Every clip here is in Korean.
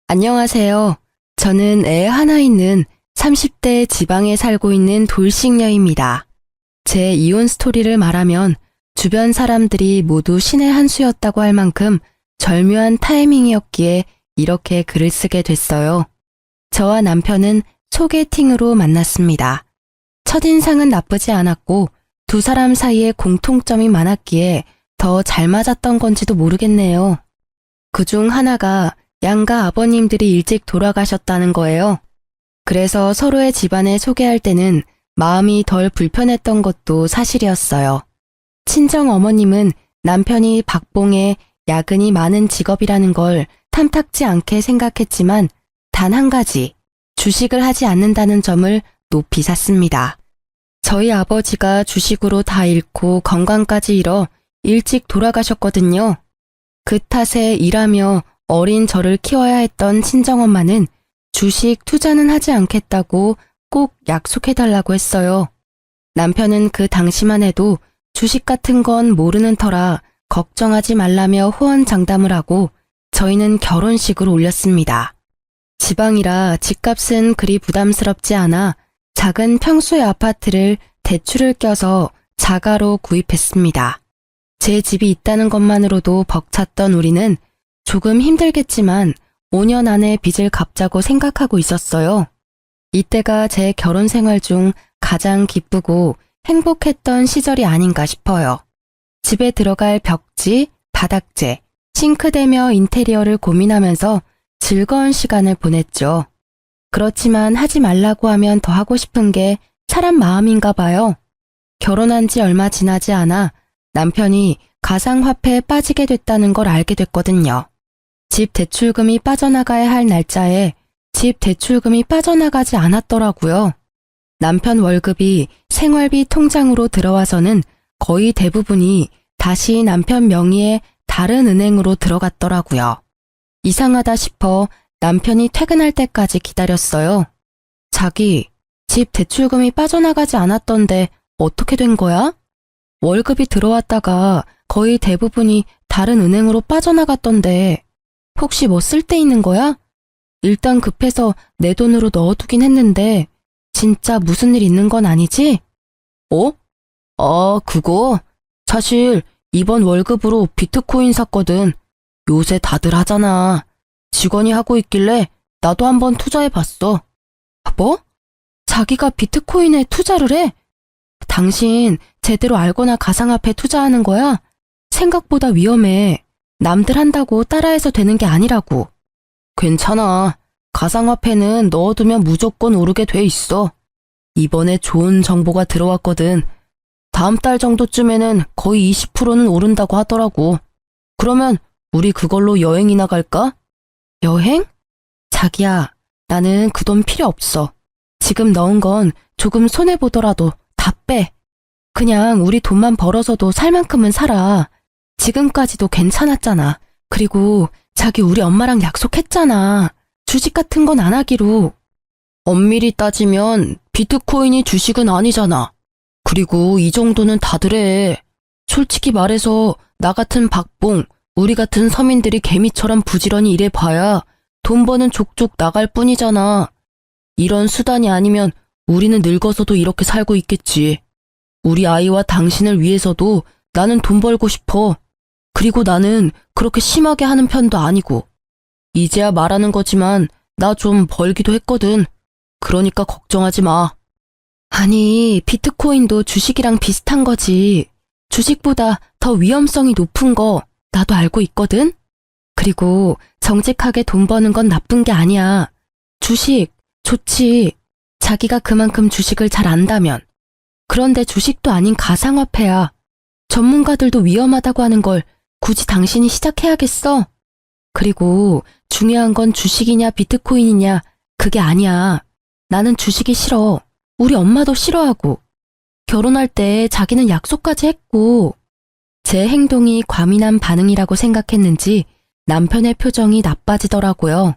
안녕하세요. 저는 애 하나 있는 30대 지방에 살고 있는 돌싱녀입니다. 제 이혼 스토리를 말하면 주변 사람들이 모두 신의 한 수였다고 할 만큼 절묘한 타이밍이었기에 이렇게 글을 쓰게 됐어요. 저와 남편은 소개팅으로 만났습니다. 첫인상은 나쁘지 않았고 두 사람 사이에 공통점이 많았기에 더 잘 맞았던 건지도 모르겠네요. 그중 하나가 양가 아버님들이 일찍 돌아가셨다는 거예요. 그래서 서로의 집안을 소개할 때는 마음이 덜 불편했던 것도 사실이었어요. 친정 어머님은 남편이 박봉에 야근이 많은 직업이라는 걸 탐탁지 않게 생각했지만 단 한 가지, 주식을 하지 않는다는 점을 높이 샀습니다. 저희 아버지가 주식으로 다 잃고 건강까지 잃어 일찍 돌아가셨거든요. 그 탓에 일하며 어린 저를 키워야 했던 친정엄마는 주식 투자는 하지 않겠다고 꼭 약속해달라고 했어요. 남편은 그 당시만 해도 주식 같은 건 모르는 터라 걱정하지 말라며 호언장담을 하고 저희는 결혼식을 올렸습니다. 지방이라 집값은 그리 부담스럽지 않아 작은 평수의 아파트를 대출을 껴서 자가로 구입했습니다. 제 집이 있다는 것만으로도 벅찼던 우리는 조금 힘들겠지만 5년 안에 빚을 갚자고 생각하고 있었어요. 이때가 제 결혼 생활 중 가장 기쁘고 행복했던 시절이 아닌가 싶어요. 집에 들어갈 벽지, 바닥재, 싱크대며 인테리어를 고민하면서 즐거운 시간을 보냈죠. 그렇지만 하지 말라고 하면 더 하고 싶은 게 사람 마음인가 봐요. 결혼한 지 얼마 지나지 않아 남편이 가상화폐에 빠지게 됐다는 걸 알게 됐거든요. 집 대출금이 빠져나가야 할 날짜에 집 대출금이 빠져나가지 않았더라고요. 남편 월급이 생활비 통장으로 들어와서는 거의 대부분이 다시 남편 명의의 다른 은행으로 들어갔더라고요. 이상하다 싶어 남편이 퇴근할 때까지 기다렸어요. 자기, 집 대출금이 빠져나가지 않았던데 어떻게 된 거야? 월급이 들어왔다가 거의 대부분이 다른 은행으로 빠져나갔던데 혹시 뭐 쓸 데 있는 거야? 일단 급해서 내 돈으로 넣어두긴 했는데 진짜 무슨 일 있는 건 아니지? 어? 그거? 사실 이번 월급으로 비트코인 샀거든. 요새 다들 하잖아. 직원이 하고 있길래 나도 한번 투자해봤어. 뭐? 자기가 비트코인에 투자를 해? 당신 제대로 알거나 가상화폐 투자하는 거야? 생각보다 위험해. 남들 한다고 따라해서 되는 게 아니라고. 괜찮아. 가상화폐는 넣어두면 무조건 오르게 돼 있어. 이번에 좋은 정보가 들어왔거든. 다음 달 정도쯤에는 거의 20%는 오른다고 하더라고. 그러면 우리 그걸로 여행이나 갈까? 여행? 자기야, 나는 그 돈 필요 없어. 지금 넣은 건 조금 손해보더라도 다 빼. 그냥 우리 돈만 벌어서도 살 만큼은 살아. 지금까지도 괜찮았잖아. 그리고 자기 우리 엄마랑 약속했잖아. 주식 같은 건 안 하기로. 엄밀히 따지면 비트코인이 주식은 아니잖아. 그리고 이 정도는 다들 해. 솔직히 말해서 나 같은 박봉, 우리 같은 서민들이 개미처럼 부지런히 일해봐야 돈 버는 족족 나갈 뿐이잖아. 이런 수단이 아니면 우리는 늙어서도 이렇게 살고 있겠지. 우리 아이와 당신을 위해서도 나는 돈 벌고 싶어. 그리고 나는 그렇게 심하게 하는 편도 아니고. 이제야 말하는 거지만 나 좀 벌기도 했거든. 그러니까 걱정하지 마. 아니, 비트코인도 주식이랑 비슷한 거지. 주식보다 더 위험성이 높은 거 나도 알고 있거든. 그리고 정직하게 돈 버는 건 나쁜 게 아니야. 주식 좋지. 자기가 그만큼 주식을 잘 안다면. 그런데 주식도 아닌 가상화폐야. 전문가들도 위험하다고 하는 걸 굳이 당신이 시작해야겠어? 그리고 중요한 건 주식이냐 비트코인이냐 그게 아니야. 나는 주식이 싫어. 우리 엄마도 싫어하고. 결혼할 때 자기는 약속까지 했고. 제 행동이 과민한 반응이라고 생각했는지 남편의 표정이 나빠지더라고요.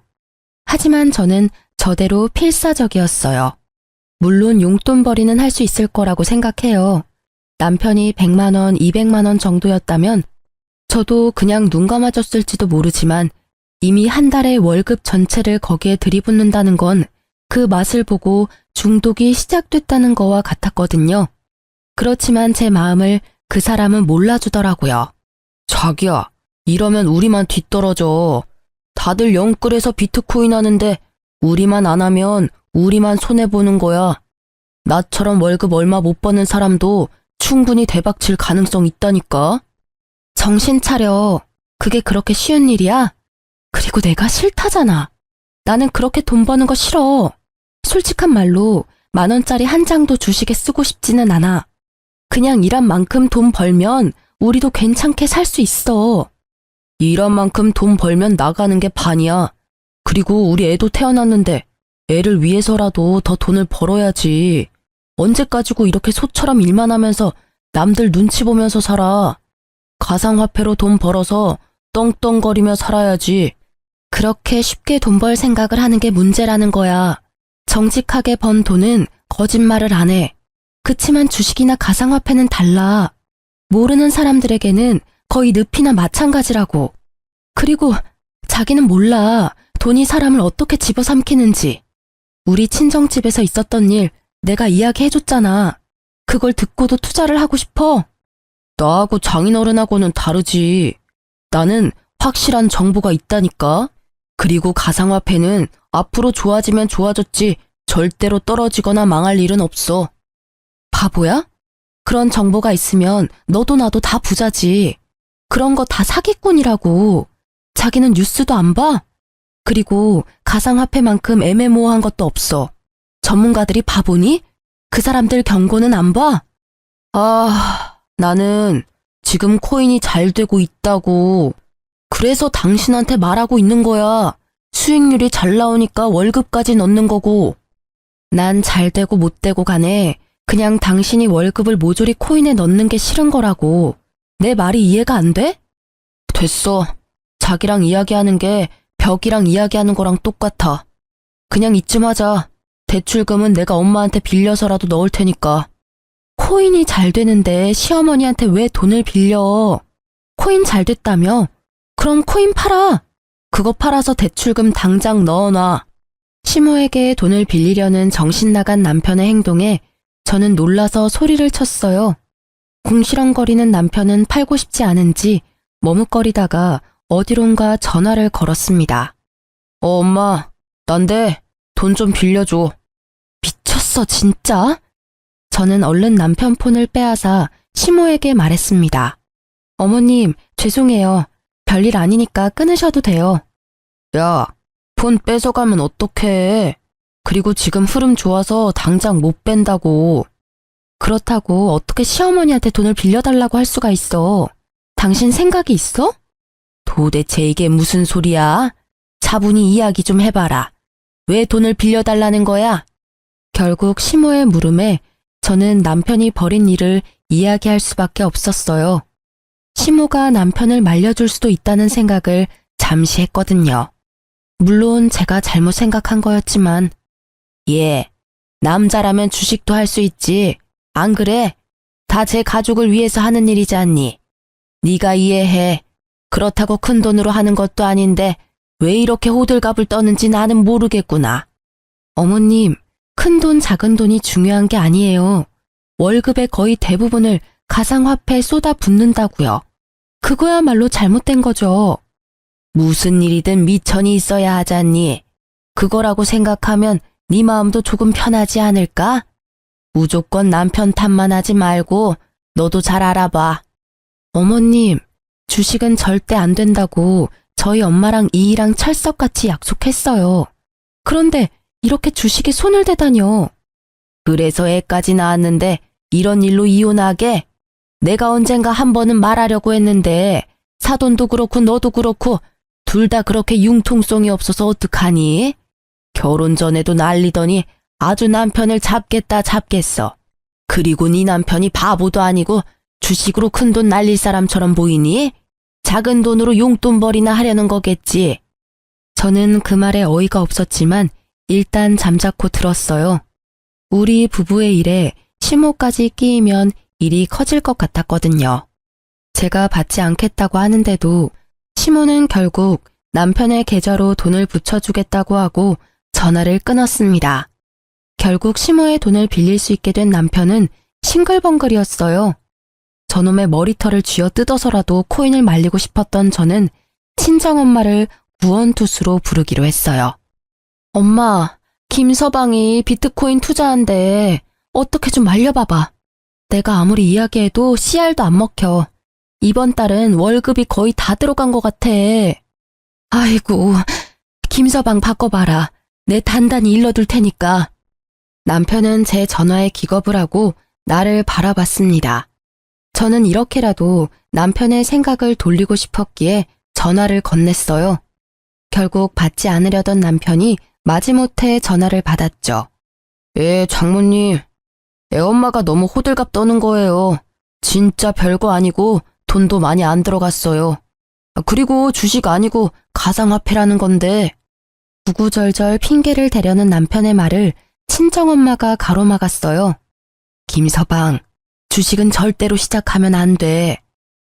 하지만 저는 저대로 필사적이었어요. 물론 용돈벌이는 할 수 있을 거라고 생각해요. 남편이 100만 원, 200만 원 정도였다면 저도 그냥 눈 감아줬을지도 모르지만 이미 한 달의 월급 전체를 거기에 들이붓는다는 건 그 맛을 보고 중독이 시작됐다는 거와 같았거든요. 그렇지만 제 마음을 그 사람은 몰라주더라고요. 자기야, 이러면 우리만 뒤떨어져. 다들 영끌에서 비트코인 하는데 우리만 안 하면 우리만 손해보는 거야. 나처럼 월급 얼마 못 버는 사람도 충분히 대박칠 가능성 있다니까. 정신 차려. 그게 그렇게 쉬운 일이야? 그리고 내가 싫다잖아. 나는 그렇게 돈 버는 거 싫어. 솔직한 말로 10,000원짜리 한 장도 주식에 쓰고 싶지는 않아. 그냥 일한 만큼 돈 벌면 우리도 괜찮게 살 수 있어. 일한 만큼 돈 벌면 나가는 게 반이야. 그리고 우리 애도 태어났는데 애를 위해서라도 더 돈을 벌어야지. 언제까지고 이렇게 소처럼 일만 하면서 남들 눈치 보면서 살아. 가상화폐로 돈 벌어서 떵떵거리며 살아야지. 그렇게 쉽게 돈 벌 생각을 하는 게 문제라는 거야. 정직하게 번 돈은 거짓말을 안 해. 그치만 주식이나 가상화폐는 달라. 모르는 사람들에게는 거의 늪이나 마찬가지라고. 그리고 자기는 몰라. 돈이 사람을 어떻게 집어삼키는지. 우리 친정집에서 있었던 일 내가 이야기해줬잖아. 그걸 듣고도 투자를 하고 싶어? 나하고 장인어른하고는 다르지. 나는 확실한 정보가 있다니까. 그리고 가상화폐는 앞으로 좋아지면 좋아졌지 절대로 떨어지거나 망할 일은 없어. 바보야? 그런 정보가 있으면 너도 나도 다 부자지. 그런 거 다 사기꾼이라고. 자기는 뉴스도 안 봐? 그리고 가상화폐만큼 애매모호한 것도 없어. 전문가들이 바보니? 그 사람들 경고는 안 봐? 나는 지금 코인이 잘 되고 있다고. 그래서 당신한테 말하고 있는 거야. 수익률이 잘 나오니까 월급까지 넣는 거고. 난 잘 되고 못 되고 간에 그냥 당신이 월급을 모조리 코인에 넣는 게 싫은 거라고. 내 말이 이해가 안 돼? 됐어. 자기랑 이야기하는 게 벽이랑 이야기하는 거랑 똑같아. 그냥 이쯤 하자. 대출금은 내가 엄마한테 빌려서라도 넣을 테니까. 코인이 잘 되는데 시어머니한테 왜 돈을 빌려? 코인 잘 됐다며? 그럼 코인 팔아. 그거 팔아서 대출금 당장 넣어놔. 시모에게 돈을 빌리려는 정신나간 남편의 행동에 저는 놀라서 소리를 쳤어요. 궁시렁거리는 남편은 팔고 싶지 않은지 머뭇거리다가 어디론가 전화를 걸었습니다. 엄마, 난데 돈 좀 빌려줘. 미쳤어, 진짜? 저는 얼른 남편 폰을 빼앗아 시모에게 말했습니다. 어머님, 죄송해요. 별일 아니니까 끊으셔도 돼요. 야, 폰 뺏어가면 어떡해. 그리고 지금 흐름 좋아서 당장 못 뺀다고. 그렇다고 어떻게 시어머니한테 돈을 빌려달라고 할 수가 있어. 당신 생각이 있어? 도대체 이게 무슨 소리야? 차분히 이야기 좀 해봐라. 왜 돈을 빌려달라는 거야? 결국 시모의 물음에 저는 남편이 벌인 일을 이야기할 수밖에 없었어요. 시모가 남편을 말려줄 수도 있다는 생각을 잠시 했거든요. 물론 제가 잘못 생각한 거였지만, 남자라면 주식도 할 수 있지. 안 그래? 다 제 가족을 위해서 하는 일이지 않니? 네가 이해해. 그렇다고 큰 돈으로 하는 것도 아닌데 왜 이렇게 호들갑을 떠는지 나는 모르겠구나. 어머님, 큰 돈 작은 돈이 중요한 게 아니에요. 월급의 거의 대부분을 가상화폐에 쏟아붓는다고요. 그거야말로 잘못된 거죠. 무슨 일이든 미천이 있어야 하잖니. 그거라고 생각하면 네 마음도 조금 편하지 않을까? 무조건 남편 탓만 하지 말고 너도 잘 알아봐. 어머님, 주식은 절대 안 된다고 저희 엄마랑 이이랑 찰떡같이 약속했어요. 그런데 이렇게 주식에 손을 대다뇨. 그래서 애까지 낳았는데 이런 일로 이혼하게? 내가 언젠가 한 번은 말하려고 했는데 사돈도 그렇고 너도 그렇고 둘 다 그렇게 융통성이 없어서 어떡하니? 결혼 전에도 난리더니 아주 남편을 잡겠다 잡겠어. 그리고 네 남편이 바보도 아니고 주식으로 큰 돈 날릴 사람처럼 보이니? 작은 돈으로 용돈벌이나 하려는 거겠지. 저는 그 말에 어이가 없었지만 일단 잠자코 들었어요. 우리 부부의 일에 시모까지 끼이면 일이 커질 것 같았거든요. 제가 받지 않겠다고 하는데도 시모는 결국 남편의 계좌로 돈을 붙여주겠다고 하고 전화를 끊었습니다. 결국 심호의 돈을 빌릴 수 있게 된 남편은 싱글벙글이었어요. 저놈의 머리털을 쥐어 뜯어서라도 코인을 말리고 싶었던 저는 친정엄마를 구원투수로 부르기로 했어요. 엄마, 김서방이 비트코인 투자한대. 어떻게 좀 말려봐봐. 내가 아무리 이야기해도 CR도 안 먹혀. 이번 달은 월급이 거의 다 들어간 것 같아. 아이고, 김서방 바꿔봐라. 내 단단히 일러둘 테니까. 남편은 제 전화에 기겁을 하고 나를 바라봤습니다. 저는 이렇게라도 남편의 생각을 돌리고 싶었기에 전화를 건넸어요. 결국 받지 않으려던 남편이 마지못해 전화를 받았죠. 예, 장모님. 애엄마가 너무 호들갑 떠는 거예요. 진짜 별거 아니고 돈도 많이 안 들어갔어요. 그리고 주식 아니고 가상화폐라는 건데. 구구절절 핑계를 대려는 남편의 말을 친정엄마가 가로막았어요. 김서방, 주식은 절대로 시작하면 안 돼.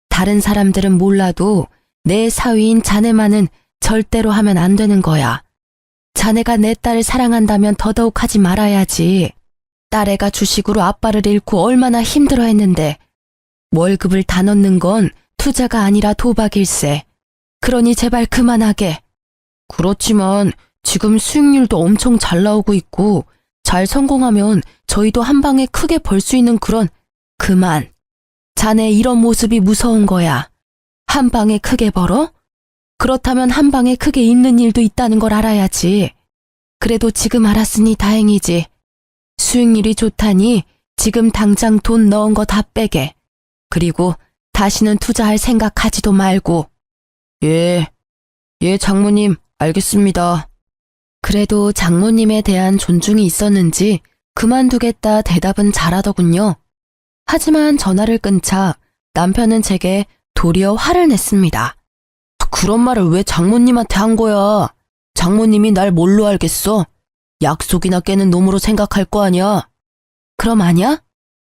다른 사람들은 몰라도 내 사위인 자네만은 절대로 하면 안 되는 거야. 자네가 내 딸을 사랑한다면 더더욱 하지 말아야지. 딸애가 주식으로 아빠를 잃고 얼마나 힘들어했는데 월급을 다 넣는 건 투자가 아니라 도박일세. 그러니 제발 그만하게. 그렇지만 지금 수익률도 엄청 잘 나오고 있고 잘 성공하면 저희도 한 방에 크게 벌 수 있는 그런. 그만. 자네 이런 모습이 무서운 거야. 한 방에 크게 벌어? 그렇다면 한 방에 크게 잃는 일도 있다는 걸 알아야지. 그래도 지금 알았으니 다행이지. 수익률이 좋다니 지금 당장 돈 넣은 거 다 빼게. 그리고 다시는 투자할 생각하지도 말고. 예, 장모님, 알겠습니다. 그래도 장모님에 대한 존중이 있었는지 그만두겠다 대답은 잘하더군요. 하지만 전화를 끊자 남편은 제게 도리어 화를 냈습니다. 그런 말을 왜 장모님한테 한 거야? 장모님이 날 뭘로 알겠어? 약속이나 깨는 놈으로 생각할 거 아니야? 그럼 아냐?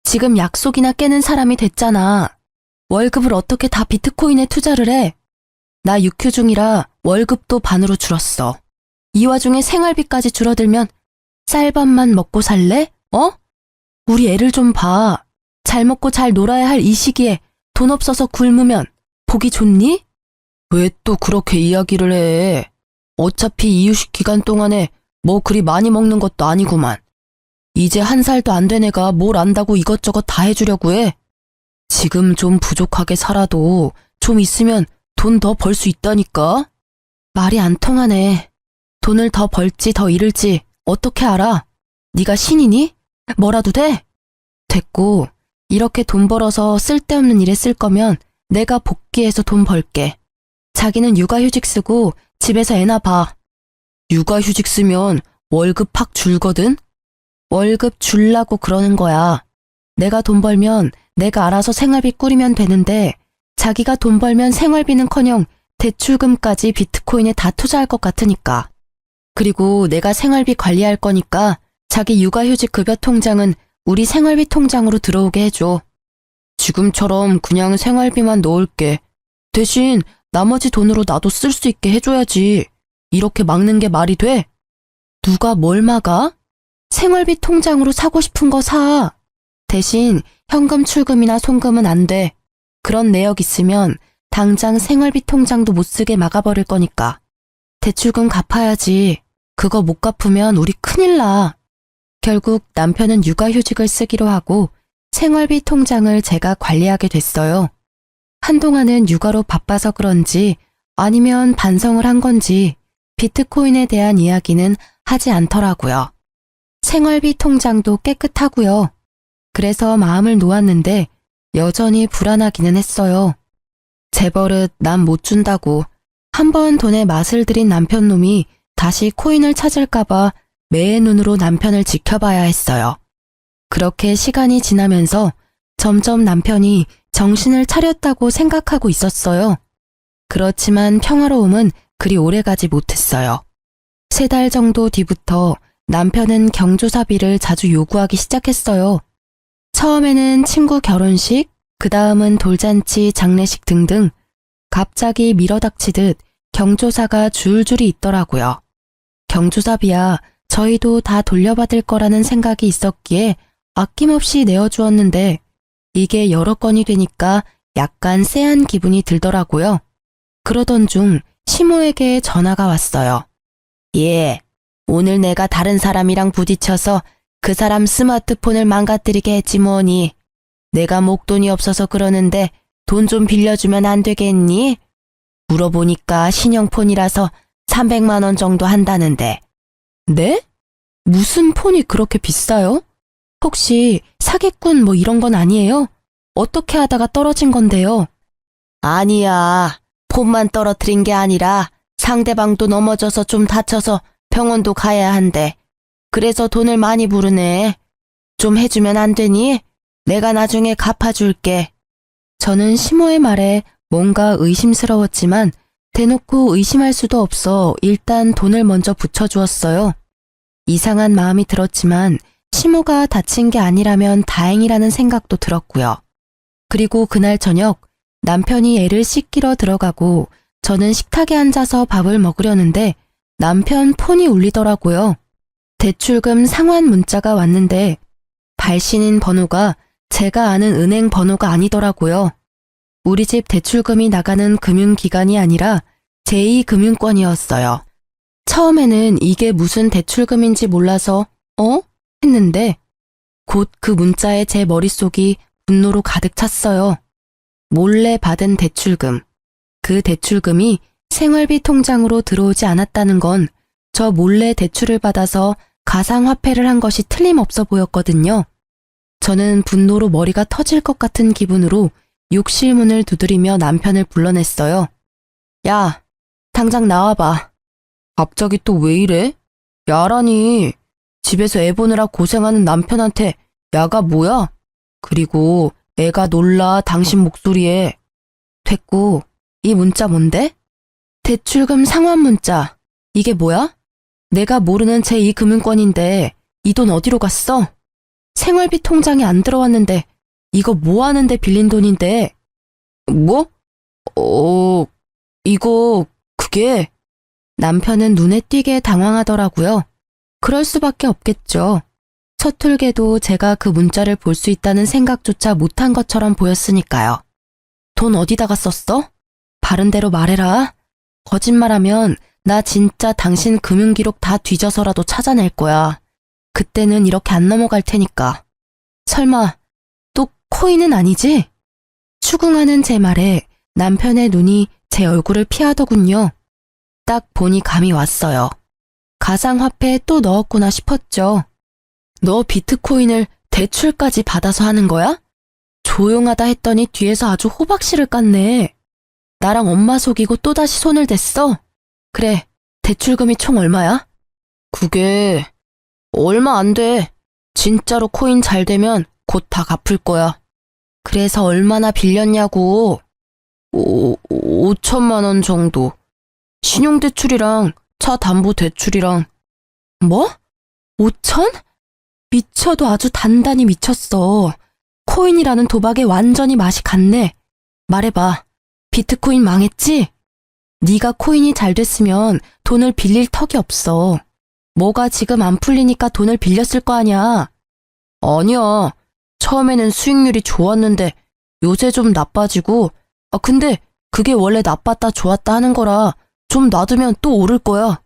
지금 약속이나 깨는 사람이 됐잖아. 월급을 어떻게 다 비트코인에 투자를 해? 나 육휴 중이라 월급도 반으로 줄었어. 이 와중에 생활비까지 줄어들면 쌀밥만 먹고 살래? 어? 우리 애를 좀 봐. 잘 먹고 잘 놀아야 할 이 시기에 돈 없어서 굶으면 보기 좋니? 왜 또 그렇게 이야기를 해? 어차피 이유식 기간 동안에 뭐 그리 많이 먹는 것도 아니구만. 이제 1살도 안 된 애가 뭘 안다고 이것저것 다 해주려고 해? 지금 좀 부족하게 살아도 좀 있으면 돈 더 벌 수 있다니까? 말이 안 통하네. 돈을 더 벌지 더 잃을지 어떻게 알아? 네가 신이니? 뭐라도 돼? 됐고, 이렇게 돈 벌어서 쓸데없는 일에 쓸 거면 내가 복귀해서 돈 벌게. 자기는 육아휴직 쓰고 집에서 애나 봐. 육아휴직 쓰면 월급 팍 줄거든? 월급 줄라고 그러는 거야. 내가 돈 벌면 내가 알아서 생활비 꾸리면 되는데 자기가 돈 벌면 생활비는커녕 대출금까지 비트코인에 다 투자할 것 같으니까. 그리고 내가 생활비 관리할 거니까 자기 육아휴직 급여 통장은 우리 생활비 통장으로 들어오게 해줘. 지금처럼 그냥 생활비만 넣을게. 대신 나머지 돈으로 나도 쓸 수 있게 해줘야지. 이렇게 막는 게 말이 돼? 누가 뭘 막아? 생활비 통장으로 사고 싶은 거 사. 대신 현금 출금이나 송금은 안 돼. 그런 내역 있으면 당장 생활비 통장도 못 쓰게 막아버릴 거니까. 대출금 갚아야지. 그거 못 갚으면 우리 큰일 나. 결국 남편은 육아휴직을 쓰기로 하고 생활비 통장을 제가 관리하게 됐어요. 한동안은 육아로 바빠서 그런지 아니면 반성을 한 건지 비트코인에 대한 이야기는 하지 않더라고요. 생활비 통장도 깨끗하고요. 그래서 마음을 놓았는데 여전히 불안하기는 했어요. 제 버릇 남 못 준다고 한번 돈에 맛을 들인 남편놈이 다시 코인을 찾을까봐 매의 눈으로 남편을 지켜봐야 했어요. 그렇게 시간이 지나면서 점점 남편이 정신을 차렸다고 생각하고 있었어요. 그렇지만 평화로움은 그리 오래가지 못했어요. 3달 정도 뒤부터 남편은 경조사비를 자주 요구하기 시작했어요. 처음에는 친구 결혼식, 그 다음은 돌잔치, 장례식 등등 갑자기 밀어닥치듯 경조사가 줄줄이 있더라고요. 경조사비야 저희도 다 돌려받을 거라는 생각이 있었기에 아낌없이 내어주었는데 이게 여러 건이 되니까 약간 쎄한 기분이 들더라고요. 그러던 중 시모에게 전화가 왔어요. 예, 오늘 내가 다른 사람이랑 부딪혀서 그 사람 스마트폰을 망가뜨리게 했지 뭐니. 내가 목돈이 없어서 그러는데 돈 좀 빌려주면 안 되겠니? 물어보니까 신형폰이라서 300만 원 정도 한다는데. 네? 무슨 폰이 그렇게 비싸요? 혹시 사기꾼 뭐 이런 건 아니에요? 어떻게 하다가 떨어진 건데요? 아니야. 폰만 떨어뜨린 게 아니라 상대방도 넘어져서 좀 다쳐서 병원도 가야 한대. 그래서 돈을 많이 부르네. 좀 해주면 안 되니? 내가 나중에 갚아줄게. 저는 시모의 말에 뭔가 의심스러웠지만 대놓고 의심할 수도 없어 일단 돈을 먼저 붙여주었어요. 이상한 마음이 들었지만 시모가 다친 게 아니라면 다행이라는 생각도 들었고요. 그리고 그날 저녁 남편이 애를 씻기러 들어가고 저는 식탁에 앉아서 밥을 먹으려는데 남편 폰이 울리더라고요. 대출금 상환 문자가 왔는데 발신인 번호가 제가 아는 은행 번호가 아니더라고요. 우리 집 대출금이 나가는 금융기관이 아니라 제2금융권이었어요. 처음에는 이게 무슨 대출금인지 몰라서 했는데 곧 그 문자에 제 머릿속이 분노로 가득 찼어요. 몰래 받은 대출금. 그 대출금이 생활비 통장으로 들어오지 않았다는 건 저 몰래 대출을 받아서 가상화폐를 한 것이 틀림없어 보였거든요. 저는 분노로 머리가 터질 것 같은 기분으로 욕실 문을 두드리며 남편을 불러냈어요. 야, 당장 나와봐. 갑자기 또 왜 이래? 야라니. 집에서 애 보느라 고생하는 남편한테 야가 뭐야? 그리고 애가 놀라 당신 목소리에. 됐고, 이 문자 뭔데? 대출금 상환 문자. 이게 뭐야? 내가 모르는 제2금융권인데 이 돈 어디로 갔어? 생활비 통장에 안 들어왔는데 이거 뭐 하는데 빌린 돈인데? 뭐? 이거 그게... 남편은 눈에 띄게 당황하더라고요. 그럴 수밖에 없겠죠. 서툴게도 제가 그 문자를 볼 수 있다는 생각조차 못한 것처럼 보였으니까요. 돈 어디다가 썼어? 바른 대로 말해라. 거짓말하면 나 진짜 당신 금융기록 다 뒤져서라도 찾아낼 거야. 그때는 이렇게 안 넘어갈 테니까. 설마 또 코인은 아니지? 추궁하는 제 말에 남편의 눈이 제 얼굴을 피하더군요. 딱 보니 감이 왔어요. 가상화폐에 또 넣었구나 싶었죠. 너 비트코인을 대출까지 받아서 하는 거야? 조용하다 했더니 뒤에서 아주 호박씨를 깠네. 나랑 엄마 속이고 또다시 손을 댔어? 그래, 대출금이 총 얼마야? 그게 얼마 안 돼. 진짜로 코인 잘 되면 곧 다 갚을 거야. 그래서 얼마나 빌렸냐고. 5천만 원 정도. 신용대출이랑 차 담보 대출이랑. 뭐? 5천? 미쳐도 아주 단단히 미쳤어. 코인이라는 도박에 완전히 맛이 갔네. 말해봐. 비트코인 망했지? 네가 코인이 잘 됐으면 돈을 빌릴 턱이 없어. 뭐가 지금 안 풀리니까 돈을 빌렸을 거 아니야. 아니야. 처음에는 수익률이 좋았는데 요새 좀 나빠지고. 근데 그게 원래 나빴다 좋았다 하는 거라 좀 놔두면 또 오를 거야.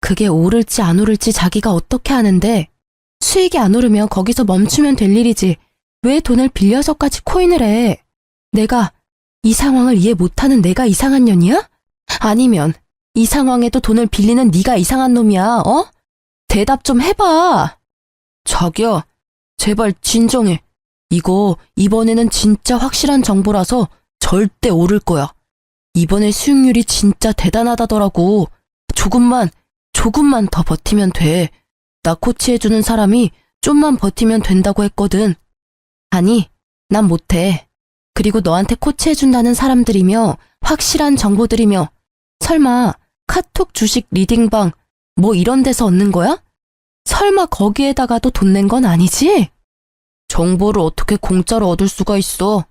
그게 오를지 안 오를지 자기가 어떻게 아는데. 수익이 안 오르면 거기서 멈추면 될 일이지. 왜 돈을 빌려서까지 코인을 해? 내가 이 상황을 이해 못하는 내가 이상한 년이야? 아니면 이 상황에도 돈을 빌리는 네가 이상한 놈이야, 대답 좀 해봐. 자기야, 제발 진정해. 이거 이번에는 진짜 확실한 정보라서 절대 오를 거야. 이번에 수익률이 진짜 대단하다더라고. 조금만 더 버티면 돼. 나 코치해주는 사람이 좀만 버티면 된다고 했거든. 아니, 난 못해. 그리고 너한테 코치해준다는 사람들이며 확실한 정보들이며 설마 카톡 주식 리딩방 뭐 이런 데서 얻는 거야? 설마 거기에다가도 돈 낸 건 아니지? 정보를 어떻게 공짜로 얻을 수가 있어.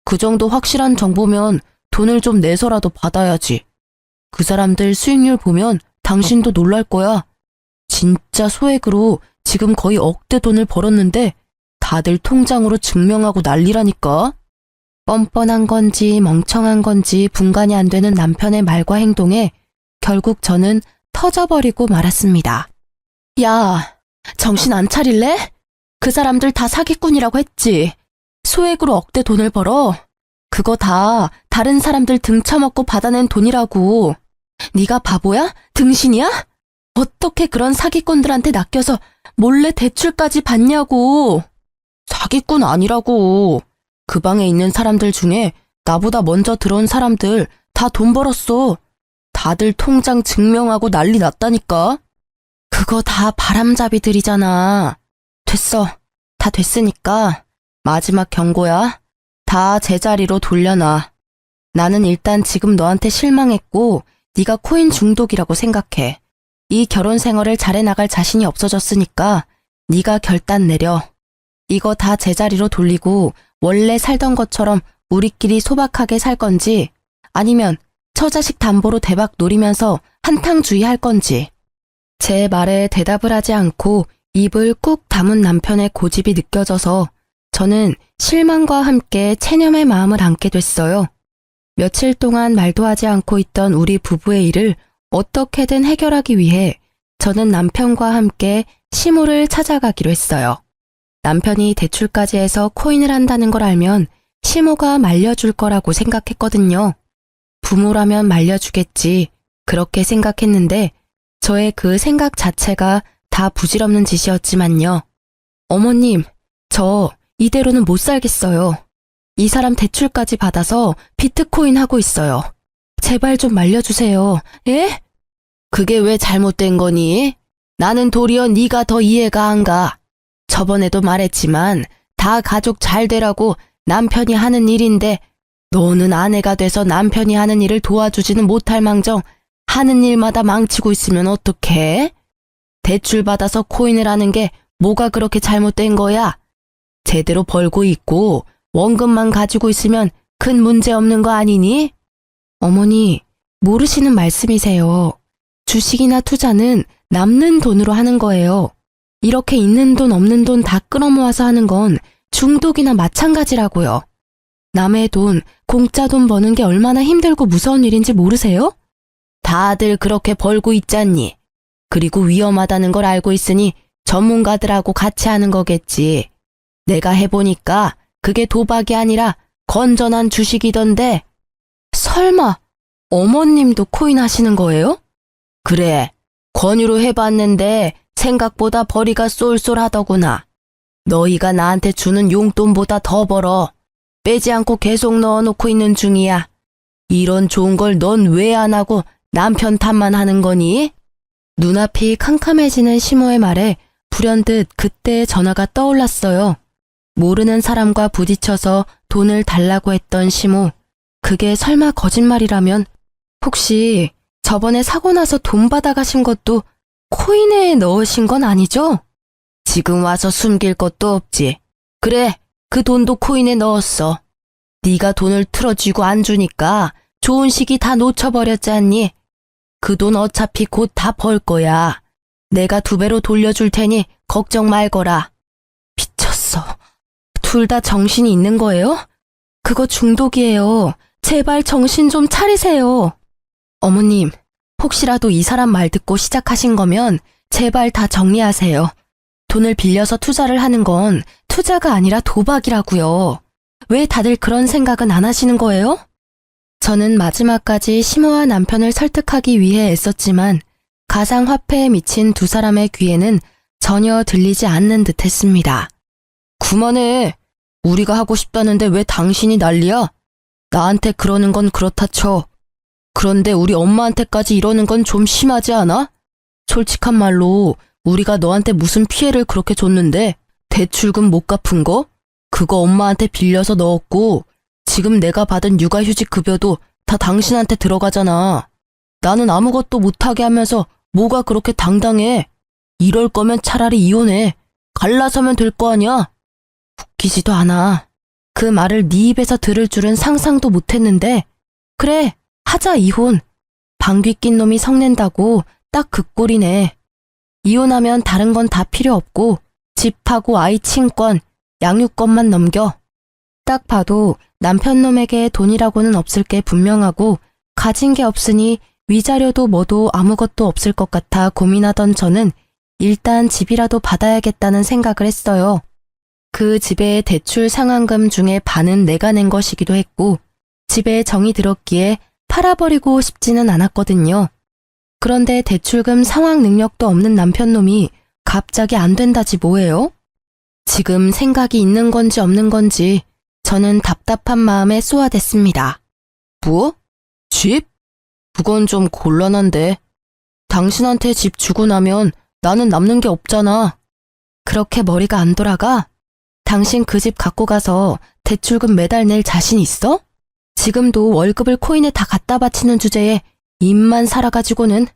그 정도 확실한 정보면 돈을 좀 내서라도 받아야지. 그 사람들 수익률 보면 당신도 놀랄 거야. 진짜 소액으로 지금 거의 억대 돈을 벌었는데 다들 통장으로 증명하고 난리라니까. 뻔뻔한 건지 멍청한 건지 분간이 안 되는 남편의 말과 행동에 결국 저는 터져버리고 말았습니다. 야, 정신 안 차릴래? 그 사람들 다 사기꾼이라고 했지. 소액으로 억대 돈을 벌어. 그거 다 다른 사람들 등쳐먹고 받아낸 돈이라고. 네가 바보야? 등신이야? 어떻게 그런 사기꾼들한테 낚여서 몰래 대출까지 받냐고. 사기꾼 아니라고. 그 방에 있는 사람들 중에 나보다 먼저 들어온 사람들 다 돈 벌었어. 다들 통장 증명하고 난리 났다니까. 그거 다 바람잡이들이잖아. 됐어. 다 됐으니까 마지막 경고야. 다 제자리로 돌려놔. 나는 일단 지금 너한테 실망했고 네가 코인 중독이라고 생각해. 이 결혼 생활을 잘해나갈 자신이 없어졌으니까 네가 결단 내려. 이거 다 제자리로 돌리고 원래 살던 것처럼 우리끼리 소박하게 살 건지 아니면 처자식 담보로 대박 노리면서 한탕주의 할 건지. 제 말에 대답을 하지 않고 입을 꾹 다문 남편의 고집이 느껴져서 저는 실망과 함께 체념의 마음을 안게 됐어요. 며칠 동안 말도 하지 않고 있던 우리 부부의 일을 어떻게든 해결하기 위해 저는 남편과 함께 시모를 찾아가기로 했어요. 남편이 대출까지 해서 코인을 한다는 걸 알면 시모가 말려줄 거라고 생각했거든요. 부모라면 말려주겠지. 그렇게 생각했는데 저의 그 생각 자체가 다 부질없는 짓이었지만요. 어머님, 저 이대로는 못 살겠어요. 이 사람 대출까지 받아서 비트코인 하고 있어요. 제발 좀 말려주세요. 예? 그게 왜 잘못된 거니? 나는 도리어 네가 더 이해가 안 가. 저번에도 말했지만 다 가족 잘 되라고 남편이 하는 일인데 너는 아내가 돼서 남편이 하는 일을 도와주지는 못할 망정 하는 일마다 망치고 있으면 어떡해? 대출 받아서 코인을 하는 게 뭐가 그렇게 잘못된 거야? 제대로 벌고 있고 원금만 가지고 있으면 큰 문제 없는 거 아니니? 어머니, 모르시는 말씀이세요. 주식이나 투자는 남는 돈으로 하는 거예요. 이렇게 있는 돈 없는 돈 다 끌어모아서 하는 건 중독이나 마찬가지라고요. 남의 돈, 공짜 돈 버는 게 얼마나 힘들고 무서운 일인지 모르세요? 다들 그렇게 벌고 있잖니. 그리고 위험하다는 걸 알고 있으니 전문가들하고 같이 하는 거겠지. 내가 해보니까 그게 도박이 아니라 건전한 주식이던데. 설마 어머님도 코인 하시는 거예요? 그래, 권유로 해봤는데 생각보다 벌이가 쏠쏠하더구나. 너희가 나한테 주는 용돈보다 더 벌어. 빼지 않고 계속 넣어놓고 있는 중이야. 이런 좋은 걸 넌 왜 안 하고 남편 탓만 하는 거니? 눈앞이 캄캄해지는 시모의 말에 불현듯 그때의 전화가 떠올랐어요. 모르는 사람과 부딪혀서 돈을 달라고 했던 시모. 그게 설마 거짓말이라면 혹시 저번에 사고 나서 돈 받아가신 것도 코인에 넣으신 건 아니죠? 지금 와서 숨길 것도 없지. 그래, 그 돈도 코인에 넣었어. 네가 돈을 틀어쥐고 안 주니까 좋은 시기 다 놓쳐버렸지 않니? 그 돈 어차피 곧 다 벌 거야. 내가 2배로 돌려줄 테니 걱정 말거라. 미쳤어. 둘 다 정신이 있는 거예요? 그거 중독이에요. 제발 정신 좀 차리세요. 어머님, 혹시라도 이 사람 말 듣고 시작하신 거면 제발 다 정리하세요. 돈을 빌려서 투자를 하는 건 투자가 아니라 도박이라고요. 왜 다들 그런 생각은 안 하시는 거예요? 저는 마지막까지 시모와 남편을 설득하기 위해 애썼지만 가상화폐에 미친 두 사람의 귀에는 전혀 들리지 않는 듯 했습니다. 그만해. 우리가 하고 싶다는데 왜 당신이 난리야? 나한테 그러는 건 그렇다 쳐. 그런데 우리 엄마한테까지 이러는 건 좀 심하지 않아? 솔직한 말로 우리가 너한테 무슨 피해를 그렇게 줬는데 대출금 못 갚은 거? 그거 엄마한테 빌려서 넣었고 지금 내가 받은 육아휴직 급여도 다 당신한테 들어가잖아. 나는 아무것도 못하게 하면서 뭐가 그렇게 당당해. 이럴 거면 차라리 이혼해. 갈라서면 될 거 아니야. 웃기지도 않아. 그 말을 네 입에서 들을 줄은 상상도 못했는데 그래, 하자 이혼. 방귀 낀 놈이 성낸다고 딱 그 꼴이네. 이혼하면 다른 건 다 필요 없고 집하고 아이 친권, 양육권만 넘겨. 딱 봐도 남편 놈에게 돈이라고는 없을 게 분명하고 가진 게 없으니 위자료도 뭐도 아무것도 없을 것 같아 고민하던 저는 일단 집이라도 받아야겠다는 생각을 했어요. 그 집의 대출 상환금 중에 반은 내가 낸 것이기도 했고 집에 정이 들었기에 팔아버리고 싶지는 않았거든요. 그런데 대출금 상환 능력도 없는 남편 놈이 갑자기 안 된다지 뭐예요? 지금 생각이 있는 건지 없는 건지 저는 답답한 마음에 쏘아댔습니다. 뭐? 집? 그건 좀 곤란한데. 당신한테 집 주고 나면 나는 남는 게 없잖아. 그렇게 머리가 안 돌아가? 당신 그 집 갖고 가서 대출금 매달 낼 자신 있어? 지금도 월급을 코인에 다 갖다 바치는 주제에 입만 살아가지고는.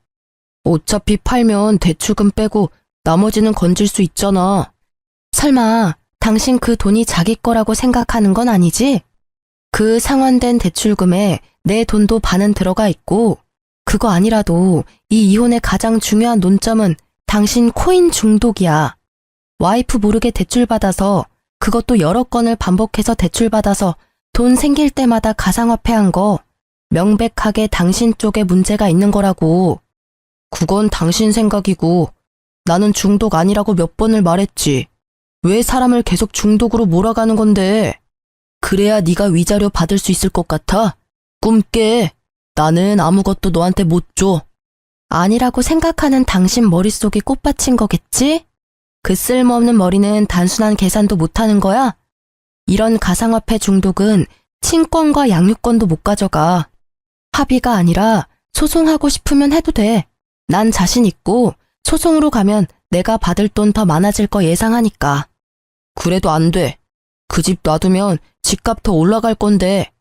어차피 팔면 대출금 빼고 나머지는 건질 수 있잖아. 설마 당신 그 돈이 자기 거라고 생각하는 건 아니지? 그 상환된 대출금에 내 돈도 반은 들어가 있고 그거 아니라도 이 이혼의 가장 중요한 논점은 당신 코인 중독이야. 와이프 모르게 대출받아서 그것도 여러 건을 반복해서 대출받아서 돈 생길 때마다 가상화폐한 거 명백하게 당신 쪽에 문제가 있는 거라고. 그건 당신 생각이고 나는 중독 아니라고 몇 번을 말했지. 왜 사람을 계속 중독으로 몰아가는 건데? 그래야 네가 위자료 받을 수 있을 것 같아? 꿈 깨. 나는 아무것도 너한테 못 줘. 아니라고 생각하는 당신 머릿속이 꽃받친 거겠지? 그 쓸모없는 머리는 단순한 계산도 못하는 거야? 이런 가상화폐 중독은 친권과 양육권도 못 가져가. 합의가 아니라 소송하고 싶으면 해도 돼. 난 자신 있고 소송으로 가면 내가 받을 돈 더 많아질 거 예상하니까. 그래도 안 돼. 그 집 놔두면 집값 더 올라갈 건데.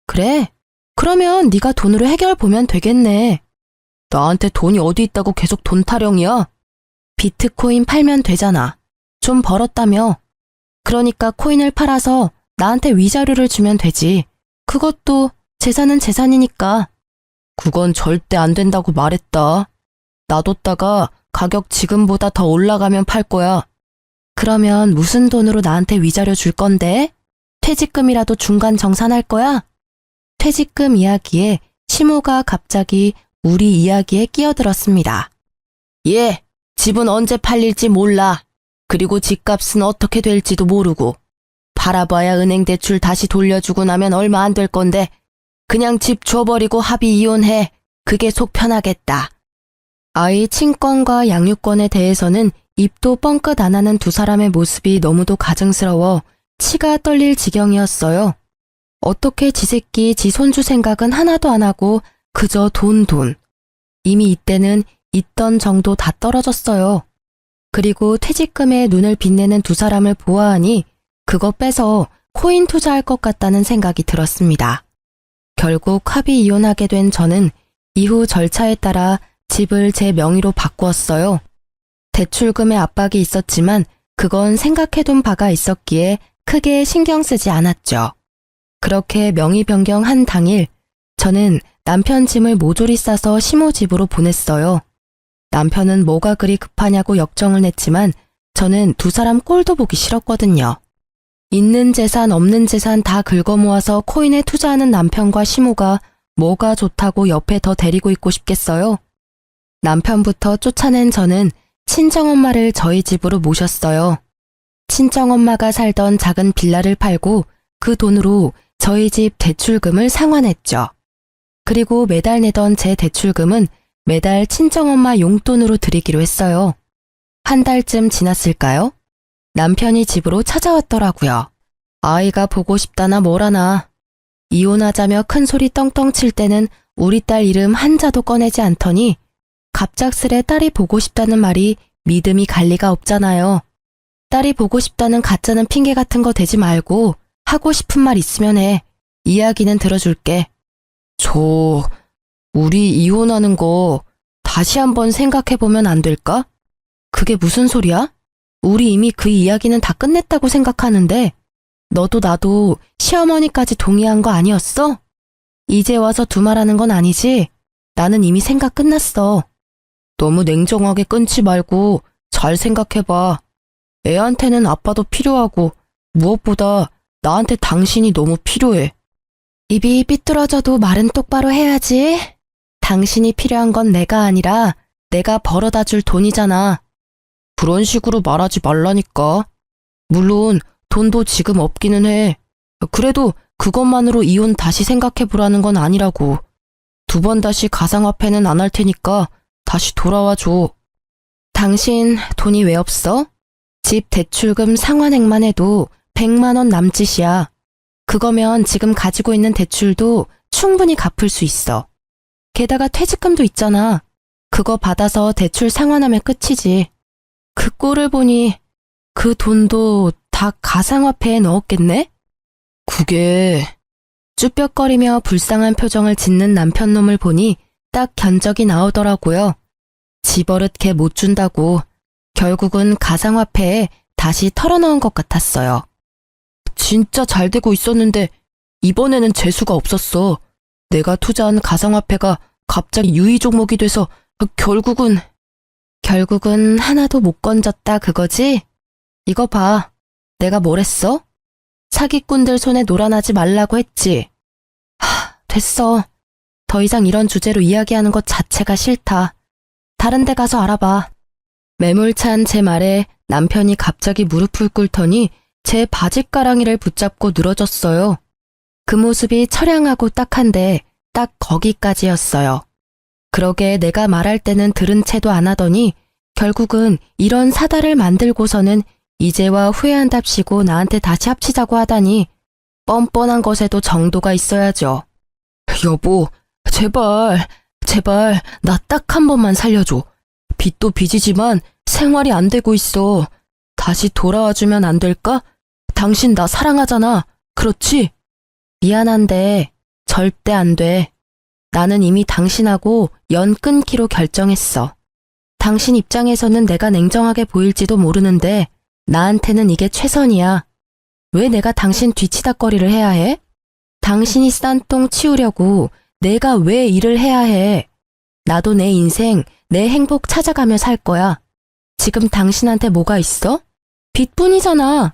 그래? 그러면 네가 돈으로 해결 보면 되겠네. 나한테 돈이 어디 있다고 계속 돈 타령이야? 비트코인 팔면 되잖아. 좀 벌었다며. 그러니까 코인을 팔아서 나한테 위자료를 주면 되지. 그것도 재산은 재산이니까. 그건 절대 안 된다고 말했다. 놔뒀다가 가격 지금보다 더 올라가면 팔 거야. 그러면 무슨 돈으로 나한테 위자료 줄 건데? 퇴직금이라도 중간 정산할 거야? 퇴직금 이야기에 시모가 갑자기 우리 이야기에 끼어들었습니다. 예, 집은 언제 팔릴지 몰라. 그리고 집값은 어떻게 될지도 모르고. 팔아봐야 은행 대출 다시 돌려주고 나면 얼마 안 될 건데 그냥 집 줘버리고 합의 이혼해. 그게 속 편하겠다. 아이 친권과 양육권에 대해서는 입도 뻥끗 안 하는 두 사람의 모습이 너무도 가증스러워 치가 떨릴 지경이었어요. 어떻게 지 새끼 지 손주 생각은 하나도 안 하고 그저 돈. 이미 이때는 있던 정도 다 떨어졌어요. 그리고 퇴직금에 눈을 빛내는 두 사람을 보아하니 그거 빼서 코인 투자할 것 같다는 생각이 들었습니다. 결국 합의 이혼하게 된 저는 이후 절차에 따라 집을 제 명의로 바꾸었어요. 대출금의 압박이 있었지만 그건 생각해둔 바가 있었기에 크게 신경 쓰지 않았죠. 그렇게 명의 변경한 당일 저는 남편 짐을 모조리 싸서 시모 집으로 보냈어요. 남편은 뭐가 그리 급하냐고 역정을 냈지만 저는 두 사람 꼴도 보기 싫었거든요. 있는 재산 없는 재산 다 긁어 모아서 코인에 투자하는 남편과 시모가 뭐가 좋다고 옆에 더 데리고 있고 싶겠어요. 남편부터 쫓아낸 저는 친정엄마를 저희 집으로 모셨어요. 친정엄마가 살던 작은 빌라를 팔고 그 돈으로 저희 집 대출금을 상환했죠. 그리고 매달 내던 제 대출금은 매달 친정엄마 용돈으로 드리기로 했어요. 한 달쯤 지났을까요? 남편이 집으로 찾아왔더라고요. 아이가 보고 싶다나 뭐라나. 이혼하자며 큰 소리 떵떵 칠 때는 우리 딸 이름 한자도 꺼내지 않더니 갑작스레 딸이 보고 싶다는 말이 믿음이 갈 리가 없잖아요. 딸이 보고 싶다는 가짜는 핑계 같은 거 대지 말고 하고 싶은 말 있으면 해. 이야기는 들어줄게. 우리 이혼하는 거 다시 한번 생각해보면 안 될까? 그게 무슨 소리야? 우리 이미 그 이야기는 다 끝냈다고 생각하는데 너도 나도 시어머니까지 동의한 거 아니었어? 이제 와서 두말하는 건 아니지? 나는 이미 생각 끝났어. 너무 냉정하게 끊지 말고 잘 생각해봐. 애한테는 아빠도 필요하고 무엇보다 나한테 당신이 너무 필요해. 입이 삐뚤어져도 말은 똑바로 해야지. 당신이 필요한 건 내가 아니라 내가 벌어다 줄 돈이잖아. 그런 식으로 말하지 말라니까. 물론 돈도 지금 없기는 해. 그래도 그것만으로 이혼 다시 생각해보라는 건 아니라고. 2번 다시 가상화폐는 안 할 테니까 다시 돌아와줘. 당신 돈이 왜 없어? 집 대출금 상환액만 해도 100만 원 남짓이야. 그거면 지금 가지고 있는 대출도 충분히 갚을 수 있어. 게다가 퇴직금도 있잖아. 그거 받아서 대출 상환하면 끝이지. 그 꼴을 보니 그 돈도 다 가상화폐에 넣었겠네? 그게... 쭈뼛거리며 불쌍한 표정을 짓는 남편놈을 보니 딱 견적이 나오더라고요. 집어릇게 못 준다고 결국은 가상화폐에 다시 털어넣은 것 같았어요. 진짜 잘 되고 있었는데 이번에는 재수가 없었어. 내가 투자한 가상화폐가 갑자기 유의 종목이 돼서 결국은 하나도 못 건졌다 그거지? 이거 봐. 내가 뭘 했어? 사기꾼들 손에 놀아나지 말라고 했지. 됐어. 더 이상 이런 주제로 이야기하는 것 자체가 싫다. 다른 데 가서 알아봐. 매몰찬 제 말에 남편이 갑자기 무릎을 꿇더니 제 바짓가랑이를 붙잡고 늘어졌어요. 그 모습이 처량하고 딱한데 딱 거기까지였어요. 그러게 내가 말할 때는 들은 채도 안 하더니 결국은 이런 사달을 만들고서는 이제와 후회한답시고 나한테 다시 합치자고 하다니 뻔뻔한 것에도 정도가 있어야죠. 여보, 제발 나 딱 한 번만 살려줘. 빚도 빚이지만 생활이 안 되고 있어. 다시 끊어주면 안 될까? 당신 나 사랑하잖아. 그렇지? 미안한데 절대 안 돼. 나는 이미 당신하고 연 끊기로 결정했어. 당신 입장에서는 내가 냉정하게 보일지도 모르는데 나한테는 이게 최선이야. 왜 내가 당신 뒤치다꺼리를 해야 해? 당신이 싼 똥 치우려고 내가 왜 일을 해야 해? 나도 내 인생, 내 행복 찾아가며 살 거야. 지금 당신한테 뭐가 있어? 빚뿐이잖아.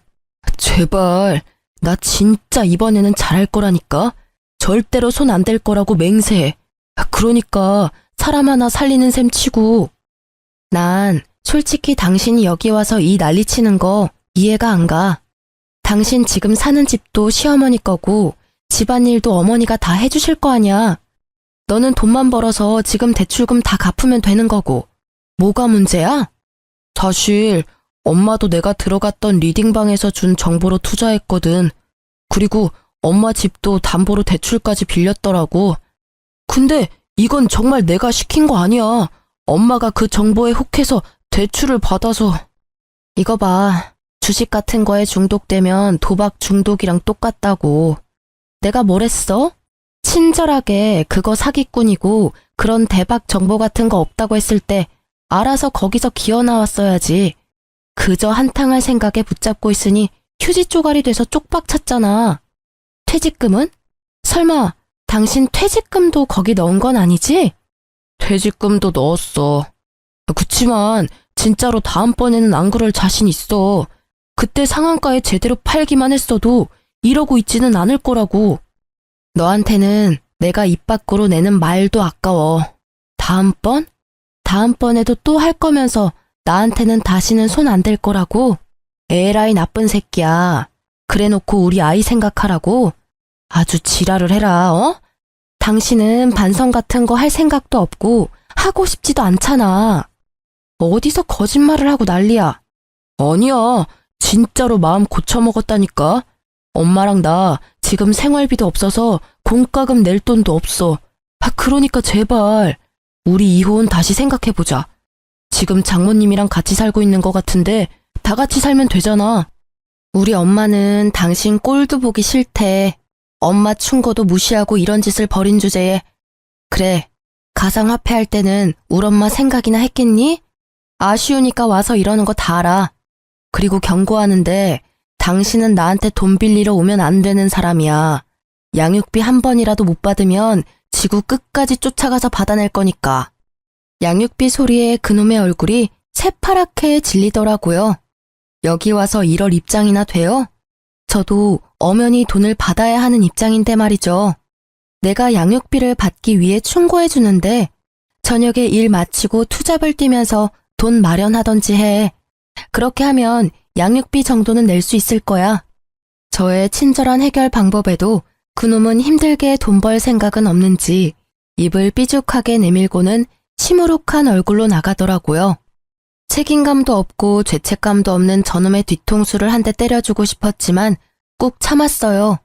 제발, 나 진짜 이번에는 잘할 거라니까. 절대로 손 안 댈 거라고 맹세해. 그러니까 사람 하나 살리는 셈 치고. 난 솔직히 당신이 여기 와서 이 난리치는 거 이해가 안 가. 당신 지금 사는 집도 시어머니 거고 집안일도 어머니가 다 해주실 거 아냐. 너는 돈만 벌어서 지금 대출금 다 갚으면 되는 거고. 뭐가 문제야? 사실 엄마도 내가 들어갔던 리딩방에서 준 정보로 투자했거든. 그리고 엄마 집도 담보로 대출까지 빌렸더라고. 근데 이건 정말 내가 시킨 거 아니야. 엄마가 그 정보에 혹해서 대출을 받아서. 이거 봐. 주식 같은 거에 중독되면 도박 중독이랑 똑같다고. 내가 뭘 했어? 친절하게 그거 사기꾼이고 그런 대박 정보 같은 거 없다고 했을 때 알아서 거기서 기어 나왔어야지. 그저 한탕할 생각에 붙잡고 있으니 휴지 쪼가리 돼서 쪽박 찼잖아. 퇴직금은? 설마 당신 퇴직금도 거기 넣은 건 아니지? 퇴직금도 넣었어. 그치만 진짜로 다음번에는 안 그럴 자신 있어. 그때 상한가에 제대로 팔기만 했어도 이러고 있지는 않을 거라고. 너한테는 내가 입 밖으로 내는 말도 아까워. 다음번? 다음번에도 또 할 거면서 나한테는 다시는 손 안 댈 거라고? 에라이 나쁜 새끼야. 그래놓고 우리 아이 생각하라고? 아주 지랄을 해라, 어? 당신은 반성 같은 거 할 생각도 없고 하고 싶지도 않잖아. 어디서 거짓말을 하고 난리야. 아니야. 진짜로 마음 고쳐먹었다니까. 엄마랑 나 지금 생활비도 없어서 공과금 낼 돈도 없어. 그러니까 제발 우리 이혼 다시 생각해보자. 지금 장모님이랑 같이 살고 있는 것 같은데 다 같이 살면 되잖아. 우리 엄마는 당신 꼴도 보기 싫대. 엄마 충고도 무시하고 이런 짓을 벌인 주제에. 그래, 가상화폐 할 때는 우리 엄마 생각이나 했겠니? 아쉬우니까 와서 이러는 거 다 알아. 그리고 경고하는데 당신은 나한테 돈 빌리러 오면 안 되는 사람이야. 양육비 한 번이라도 못 받으면 지구 끝까지 쫓아가서 받아낼 거니까. 양육비 소리에 그놈의 얼굴이 새파랗게 질리더라고요. 여기 와서 이럴 입장이나 돼요? 저도 엄연히 돈을 받아야 하는 입장인데 말이죠. 내가 양육비를 받기 위해 충고해 주는데 저녁에 일 마치고 투잡을 뛰면서 돈 마련하던지 해. 그렇게 하면 양육비 정도는 낼 수 있을 거야. 저의 친절한 해결 방법에도 그놈은 힘들게 돈 벌 생각은 없는지 입을 삐죽하게 내밀고는 시무룩한 얼굴로 나가더라고요. 책임감도 없고 죄책감도 없는 저놈의 뒤통수를 한 대 때려주고 싶었지만 꾹 참았어요.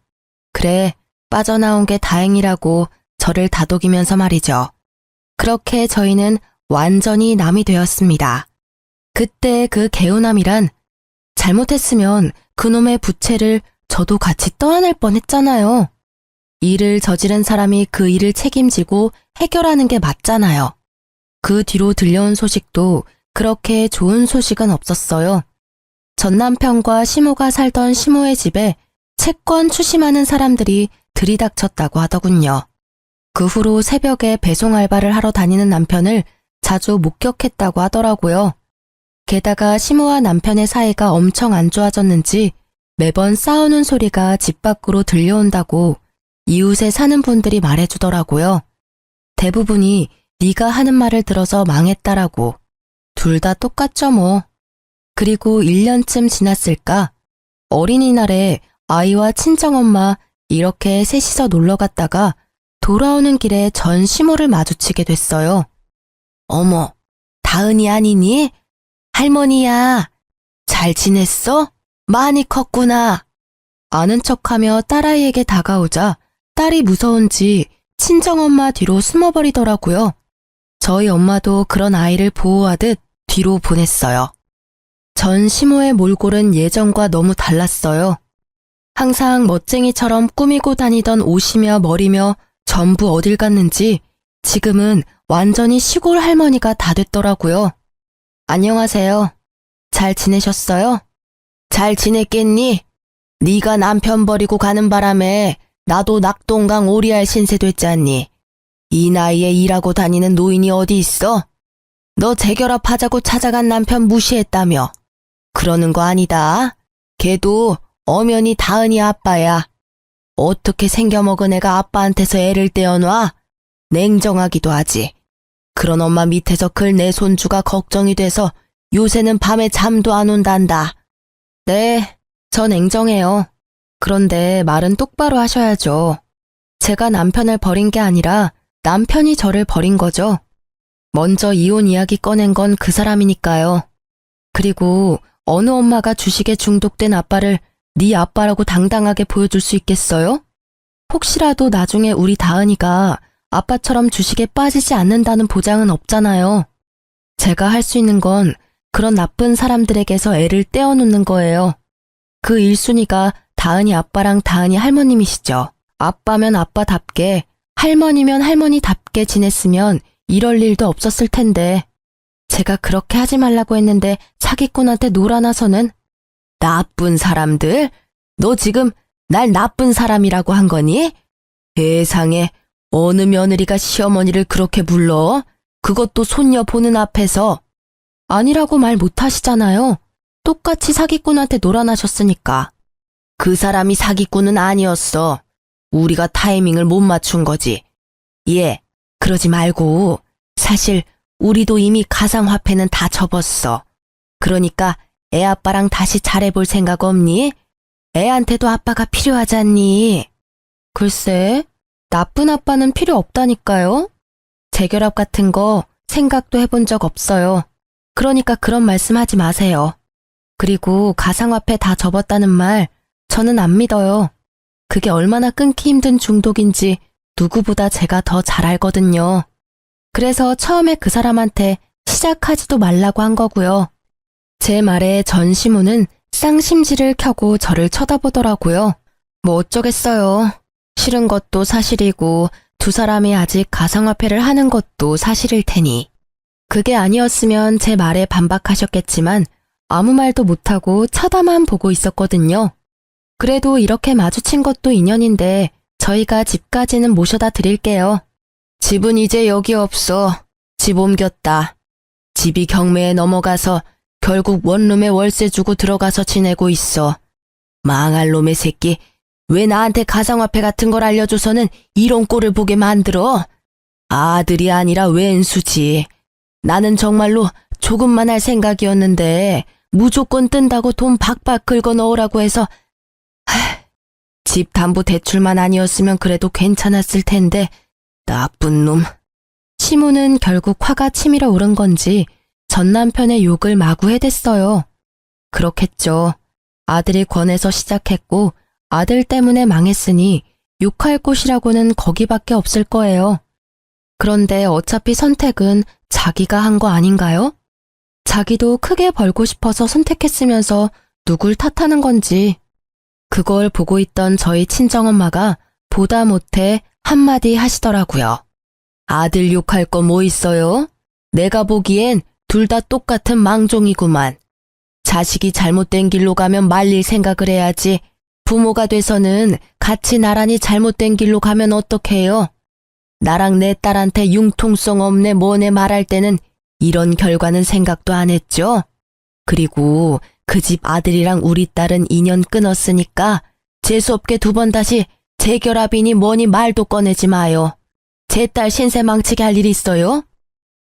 그래, 빠져나온 게 다행이라고 저를 다독이면서 말이죠. 그렇게 저희는 완전히 남이 되었습니다. 그때 그 개운함이란 잘못했으면 그놈의 부채를 저도 같이 떠안을 뻔했잖아요. 일을 저지른 사람이 그 일을 책임지고 해결하는 게 맞잖아요. 그 뒤로 들려온 소식도 그렇게 좋은 소식은 없었어요. 전 남편과 시모가 살던 시모의 집에 채권 추심하는 사람들이 들이닥쳤다고 하더군요. 그 후로 새벽에 배송 알바를 하러 다니는 남편을 자주 목격했다고 하더라고요. 게다가 시모와 남편의 사이가 엄청 안 좋아졌는지 매번 싸우는 소리가 집 밖으로 들려온다고 이웃에 사는 분들이 말해주더라고요. 대부분이 네가 하는 말을 들어서 망했다라고. 둘 다 똑같죠 뭐. 그리고 1년쯤 지났을까? 어린이날에 아이와 친정엄마 이렇게 셋이서 놀러 갔다가 돌아오는 길에 전 시모를 마주치게 됐어요. 어머, 다은이 아니니? 할머니야. 잘 지냈어? 많이 컸구나. 아는 척하며 딸아이에게 다가오자 딸이 무서운지 친정엄마 뒤로 숨어버리더라고요. 저희 엄마도 그런 아이를 보호하듯 뒤로 보냈어요. 전 시모의 몰골은 예전과 너무 달랐어요. 항상 멋쟁이처럼 꾸미고 다니던 옷이며 머리며 전부 어딜 갔는지 지금은 완전히 시골 할머니가 다 됐더라고요. 안녕하세요. 잘 지내셨어요? 잘 지냈겠니? 네가 남편 버리고 가는 바람에 나도 낙동강 오리알 신세 됐잖니. 이 나이에 일하고 다니는 노인이 어디 있어? 너 재결합하자고 찾아간 남편 무시했다며. 그러는 거 아니다. 걔도 엄연히 다은이 아빠야. 어떻게 생겨먹은 애가 아빠한테서 애를 떼어놔? 냉정하기도 하지. 그런 엄마 밑에서 클 내 손주가 걱정이 돼서 요새는 밤에 잠도 안 온단다. 네, 저 냉정해요. 그런데 말은 똑바로 하셔야죠. 제가 남편을 버린 게 아니라 남편이 저를 버린 거죠. 먼저 이혼 이야기 꺼낸 건 그 사람이니까요. 그리고 어느 엄마가 주식에 중독된 아빠를 네 아빠라고 당당하게 보여줄 수 있겠어요? 혹시라도 나중에 우리 다은이가 아빠처럼 주식에 빠지지 않는다는 보장은 없잖아요. 제가 할 수 있는 건 그런 나쁜 사람들에게서 애를 떼어놓는 거예요. 그 1순위가 다은이 아빠랑 다은이 할머님이시죠. 아빠면 아빠답게, 할머니면 할머니답게 지냈으면 이럴 일도 없었을 텐데 제가 그렇게 하지 말라고 했는데 사기꾼한테 놀아나서는 나쁜 사람들? 너 지금 날 나쁜 사람이라고 한 거니? 세상에 어느 며느리가 시어머니를 그렇게 불러? 그것도 손녀 보는 앞에서. 아니라고 말 못하시잖아요. 똑같이 사기꾼한테 놀아나셨으니까. 그 사람이 사기꾼은 아니었어. 우리가 타이밍을 못 맞춘 거지. 예, 그러지 말고 사실 우리도 이미 가상화폐는 다 접었어. 그러니까 애 아빠랑 다시 잘해볼 생각 없니? 애한테도 아빠가 필요하잖니. 글쎄, 나쁜 아빠는 필요 없다니까요. 재결합 같은 거 생각도 해본 적 없어요. 그러니까 그런 말씀하지 마세요. 그리고 가상화폐 다 접었다는 말 저는 안 믿어요. 그게 얼마나 끊기 힘든 중독인지 누구보다 제가 더 잘 알거든요. 그래서 처음에 그 사람한테 시작하지도 말라고 한 거고요. 제 말에 전시무는 쌍심지를 켜고 저를 쳐다보더라고요. 뭐 어쩌겠어요. 싫은 것도 사실이고 두 사람이 아직 가상화폐를 하는 것도 사실일 테니. 그게 아니었으면 제 말에 반박하셨겠지만 아무 말도 못하고 쳐다만 보고 있었거든요. 그래도 이렇게 마주친 것도 인연인데 저희가 집까지는 모셔다 드릴게요. 집은 이제 여기 없어. 집 옮겼다. 집이 경매에 넘어가서 결국 원룸에 월세 주고 들어가서 지내고 있어. 망할 놈의 새끼. 왜 나한테 가상화폐 같은 걸 알려줘서는 이런 꼴을 보게 만들어? 아들이 아니라 왼수지. 나는 정말로 조금만 할 생각이었는데 무조건 뜬다고 돈 박박 긁어 넣으라고 해서 집 담보 대출만 아니었으면 그래도 괜찮았을 텐데 나쁜 놈. 시모는 결국 화가 치밀어 오른 건지 전 남편의 욕을 마구 해댔어요. 그렇겠죠. 아들이 권해서 시작했고 아들 때문에 망했으니 욕할 곳이라고는 거기밖에 없을 거예요. 그런데 어차피 선택은 자기가 한 거 아닌가요? 자기도 크게 벌고 싶어서 선택했으면서 누굴 탓하는 건지. 그걸 보고 있던 저희 친정엄마가 보다 못해 한마디 하시더라고요. 아들 욕할 거 뭐 있어요? 내가 보기엔 둘 다 똑같은 망종이구만. 자식이 잘못된 길로 가면 말릴 생각을 해야지. 부모가 돼서는 같이 나란히 잘못된 길로 가면 어떡해요? 나랑 내 딸한테 융통성 없네 뭐네 말할 때는 이런 결과는 생각도 안 했죠? 그리고 그 집 아들이랑 우리 딸은 인연 끊었으니까 재수없게 두 번 다시 재결합이니 뭐니 말도 꺼내지 마요. 제 딸 신세 망치게 할 일 있어요?